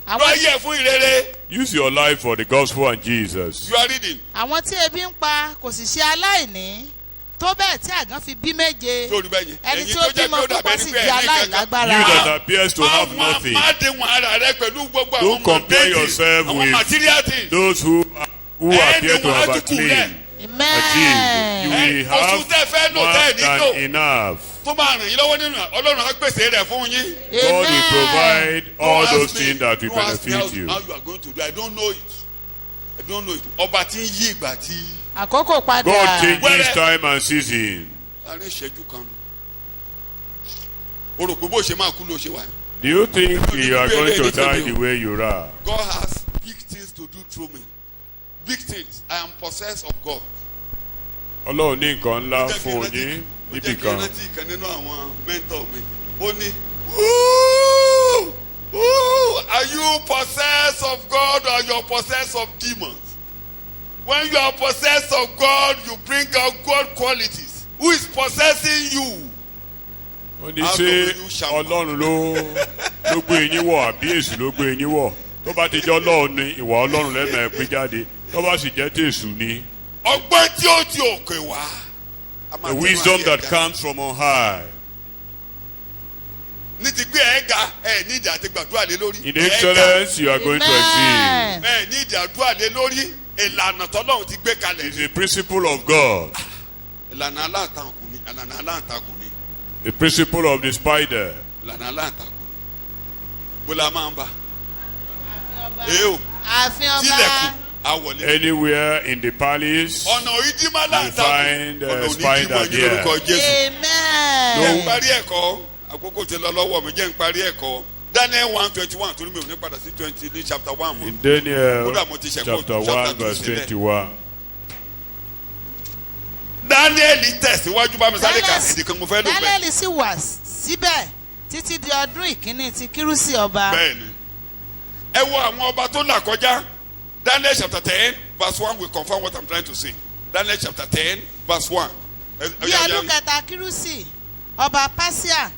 àwọn ayé ẹ̀ fún ìrere. Use your life for the gospel and Jesus. you are reading. àwọn tí ebi ń pa kò sì ṣe aláìní tó bẹ́ẹ̀ tí àgàn fi bí méje. sórí bẹ́ẹ̀ yẹn ẹni ẹ̀yin tí tó ó jẹ́ pé bímọ ó dàbẹ́ púpọ̀ ní sì pé di ẹ̀yin kankan. You that aláìlágbára. appears to have nothing. má de wọn ara rẹ pẹ̀lú gbogbo àwọn Don't compare yourself àwọn with material things. those who appear to have achieved. amen. You will have more than enough. tó máa ràn yín lọ́wọ́ nínú ọlọ́run á pèsè rẹ̀ fún yín. God will provide all Don't those ask me- things that will don't ask me benefit you. how you are going to do I don't know it. I don't know it. ọba tí ń yí ìgbà tí. àkókò padà. God changes Wẹ́rẹ́. time and season. láàrin ìṣẹ́jú kan o rò pé bó ṣe máa kú ló ṣe wà. Do you think you are going to die the way you are? God has big things to do through me. Big things. I am possessed of God. Ọlọ́run ní nǹkan ńlá fún yín ó níbì jẹ́ kí n kan. rántí ìkan nínú àwọn mentor mi ó ní "Ooh, ooh, are you possessed of God or you are possessed of demons? When you are possessed of God you bring out God qualities. Who is possessing you? Ó ní ṣé Ọlọ́run ló gbé yín wọ̀ àbí èṣù ló gbé yín wọ̀? Tó bá ti jẹ́ Ọlọ́run ni ìwà Ọlọ́run lẹ́nu ẹ̀ pé jáde. Tó bá sì jẹ́ tèṣù ni. ọgbọ́n tí ó ti òkè wá. The wisdom that comes from on high. ní ti gbé ẹ̀ ga ẹ̀ ní ìdí àti gbàdúrà lé lórí. In excellence you are going to exceed. ẹ̀ ní ìdí àdúrà lé lórí ìlànà tọ́lọ́run ti gbé kalẹ̀. It's a principle of God. ìlànà aláǹtakùn ni ìlànà aláǹtakùn ni The principle of the spider. ìlànà aláǹtakùn ni. bó la máa ń bá. èèwò ààfin ọba. tilẹ̀kùn àwọ̀lé. Anywhere in the palace. ọ̀nà ìdímọ̀ You find aláǹtakùn. a spider ní there. lórúkọ Jésù. jẹ́ ń amen. parí ẹ̀kọ́ àkókò ti lọ lọ́wọ́ mi jẹ́ ń parí ẹ̀kọ́. Daniel 1:21 torí mi ò ní padà sí 20 ní chapter 1 mọ́. In Daniel Kódà mo ti ṣẹ̀kọ́ chapter 1 chapter 2 verse sílẹ̀. 21. Daniel tẹ̀síwájú bá mi sáré kà èdè kan mo fẹ́ lò bẹ́ẹ̀. Daniel sì wà síbẹ̀ títí di ọdún ìkíní ti kírúsì ọba. Bẹ́ẹ̀ni ẹ wo àwọn ọba tó là kọjá. Daniel chapter 10 verse 1 will confirm what I'm trying to say. Daniel chapter 10 verse 1. bí ọdún kẹta kírúsì ọba Páṣíà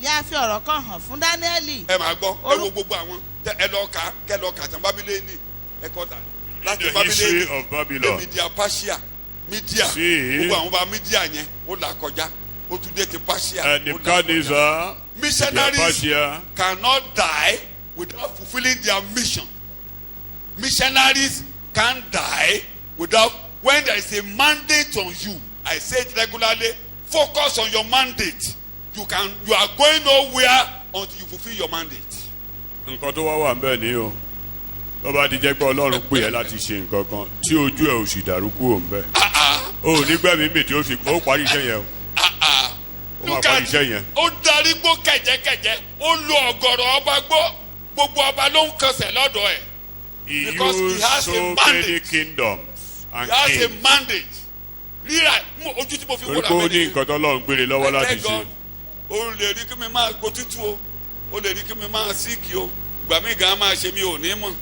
ni a fi ọ̀rọ̀ kan hàn fún Dáníẹ́lì. ẹ máa gbọ́ ẹ wo gbogbo àwọn ẹ lọ kà kẹ lọ kà tán Bábílónì ẹ kọ́ ta láti The history Bábílónì of Babylon. Media Persia Media See. gbogbo àwọn ọba Media yẹn ó là kọjá ó tún dé ti Persia. And Nebuchadnezzar, the Missionaries Persia, cannot die without fulfilling their mission. Missionaries can't die without when there is a mandate on you. I say it regularly. Focus on your mandate. You are going nowhere until you fulfill your mandate. nǹkan tó wá wà ń bẹ̀ ni o. Tó bá ti jẹ́ pé Ọlọ́run pè ẹ́ láti ṣe nǹkan kan tí ojú ẹ̀ ò sì dàrú kúrò ń bẹ̀. o ò ní gbẹ̀mí mi tí ó fi ó parí iṣẹ́ yẹn o. ó máa parí iṣẹ́ yẹn. ó darí gbó kẹ̀jẹ̀kẹ̀jẹ̀ ó lo ọ̀gọ̀rọ̀ ọba gbó gbogbo ọba ló ń kọsẹ̀ lọ́dọ̀ ẹ̀. He Because he used has so a many mandate. kingdoms and He has a kings. mandate. Rírà ojú tí mo fi torí wúra pé ó ní mẹ́rin. nǹkan tó lọ́run gbére lọ́wọ́ láti ṣe. o lè rí kí mi máa gbó tútù o o lè rí kí mi máa síìkì o gbà mí gan máa ṣe mi ò ní mọ̀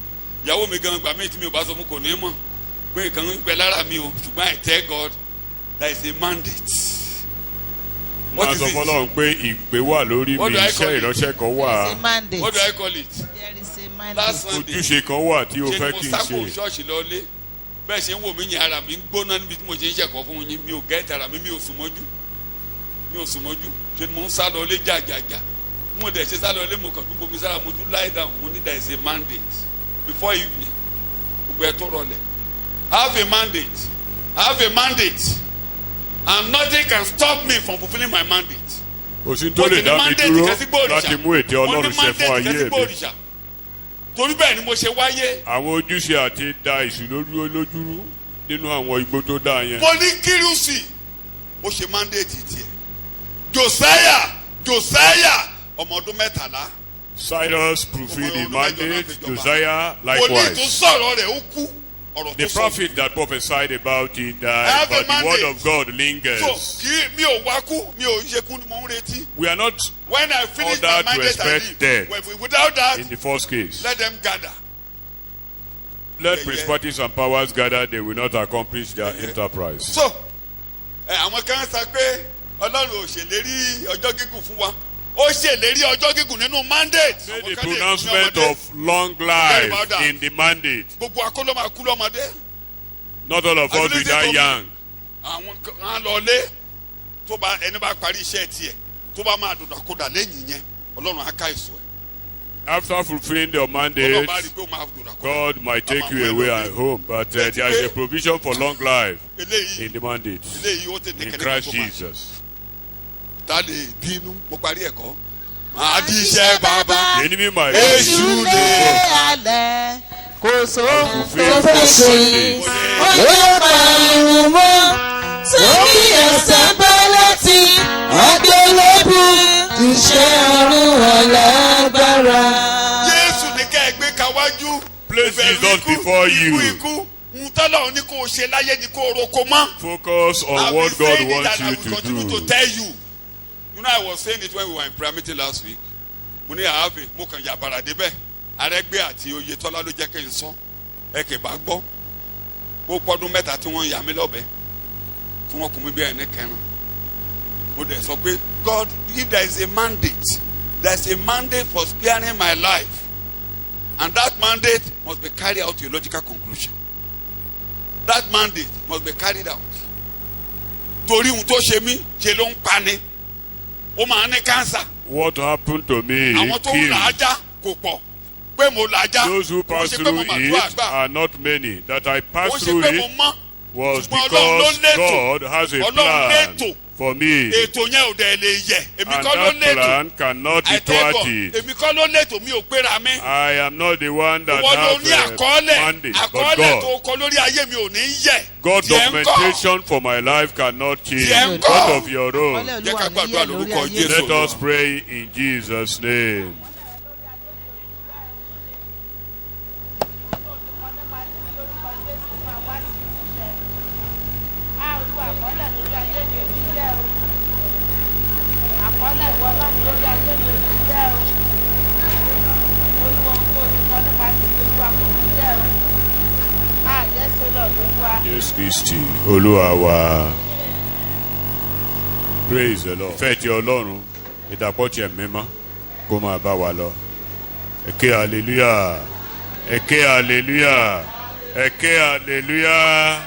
ìyàwó mi gan gbà mí tí mi ò bá sọ fún kò ní mọ̀ pé nǹkan ń pẹ lára mi o ṣùgbọ́n I tell God there is a mandate. máa sọ fọlọ́run pé ìpè wà lórí mi What do I call iṣẹ́ it? ìránṣẹ́ kan There is a wà mandate. What do I call it? There is a mandate. Last Sunday ojúṣe kan wà tí o ṣe fẹ́ ni kí mo n sáko ṣe. ṣọ́ọ̀ṣì lọ́lé bẹ́ẹ̀ ṣe ń wò mí yẹn ara mi ń gbóná níbi tí mo ṣe ń ṣẹ̀kọ́ fún yín mi ò gẹ́ẹ̀tì ara mi ò sùn mọ́jú ṣe ni mo ń sá lọ́lé jàjàjà mo dẹ̀ ṣe sá lọ́lé mo kàn tún bomi sára mo tún lie down mo ní there is a mandate before evening gbogbo ẹ̀ tó rọlẹ̀ have a mandate and nothing can stop me from fulfilling my mandate. òsín tó lè dá mi dúró láti mú ète ọlọ́run ṣẹ fún ayé mi. torí bẹ́ẹ̀ ni mo ṣe wáyé. àwọn ojúṣe àti da ìṣúná lójúrú nínú àwọn igbó tó dáa yẹn. mo ní kírùsì ó ṣe mandate tiẹ̀ Josiah ọmọ ọdún 13. Cyrus fulfilled the mandate, Josiah mo ní tó likewise. sọ̀rọ̀ rẹ̀ ó kú ọ̀rọ̀ The tó sọ. prophet that prophesied about it have died, a but the word mandate. of God so lingers. kí mi ò wá kú mi ò ṣe kú ni mo ń retí. We are not when I finish my ordered to mandate I expect death. leave. Without that in the first case. let them gather. Let Yeah, principalities and powers gather, they will not accomplish their enterprise. so àwọn kan sọ pé Ọlọ́run ò ṣèlérí ọjọ́ gígùn fún wa ó ṣèlérí ọjọ́ gígùn nínú mandate. Made Àwọn a kan lè ní pronouncement ọmọdé. of long Forget about life that. in the mandate. gbogbo akóló máa kú lọ́mọdé. Not all of us will die young. àwọn kan lọ lé tó bá ẹni bá parí iṣẹ́ tiẹ̀ tó bá máa dòdàkodà lẹ́yìn yẹn Ọlọ́run á ká èso ẹ̀. After fulfilling your Ọlọ́run mandate, bá rí i pé ó máa dòdàkodà. God might take you away at home, but there is a provision for long life eléyìí in the mandate eléyìí ó tètè in kẹ́lẹ́ Christ tó máa Jesus. ta lè bínú mo parí ẹ̀kọ́. màá di iṣẹ́ bàbá. The enemy might Èṣù lé alẹ̀ kò sóhun tó fulfill fẹ́ the ṣe. mandate. ó yóò pa irun mọ́ sórí ẹsẹ̀ pẹ́lẹ́tì àgbélébù iṣẹ́ ọ̀run alágbára. Jésù ní ká ẹ gbé kawájú. Place Jesus before you. ikú ntọ́lọ̀ ní kò ṣe láyé ní kò roko mọ́. Focus on what God wants you to continue to do. tell you. You know, I was saying it when we were in prayer meeting last week. Mo ní àáfẹ́ mo kàn yàbàrà débẹ̀. Arẹ́gbẹ́ àti Oyètọ́lá ló jẹ́ kí n sọ. Ẹ kì bá gbọ́. Bó pọ́dún mẹ́ta tí wọ́n yà mí lọ́bẹ̀. Tí wọ́n kún mi bí ẹni kẹrin. Mo dẹ̀ sọ pé God, if there is a mandate, there is a mandate for sparing my life. And that mandate must be carried out to a logical conclusion. That mandate must be carried out. Torí ohun tó ṣe mí ṣe ló ń pani. Ó máa ní cancer. What happened to me Àwọn tó ń killed. là á já kò pọ̀. Pé mo là á já. Those who Kò pass ṣe pé through mo mà tó it àgbà. are not many. That I Kò passed ṣe through pé mo it mọ́. was Ṣùgbọ́n Ọlọ́run ló because létò. God has a Ọlọ́run plan létò. for me. Ètò yẹn ò dẹ̀ lè yẹ̀. Èmi And kọ́ ló that létò. plan cannot be I tell God, thwarted. èmi kọ́ ló létò mi ò gbéra mi. I am not the one that Ìwọ ló ní has a àkọọ́lẹ̀. mandate, but Àkọọ́lẹ̀ tó God. kọ lórí ayé mi ò ní yẹ̀. God's Tiẹ̀ ń kọ́. documentation for my life cannot change. Tiẹ̀ ń What kọ́. of your own? Ọlẹ́ Jẹ́ Olúwa ká ní gbàdúrà yẹ̀ lórí lórúkọ ayé Jésù. Let mi. us pray in Jesus' name. Àkọọ́lẹ̀ ìwọ Ọlọ́run lórí ayé mi ò ní jẹ́ o. Olúwa ohun tó ti kọ nípa tèmi Olúwa kò ní jẹ́ o. Jésù lọ lóluwa. Jésù Kristi Olúwa wa. Praise the Lord. Ìfẹ́ ti Ọlọ́run, ìdàpọ̀ ti ẹ̀mí mímọ́ kó máa bá wa lọ. Ẹ ké hallelujah. Ẹ ké hallelujah. Ẹ ké hallelujah.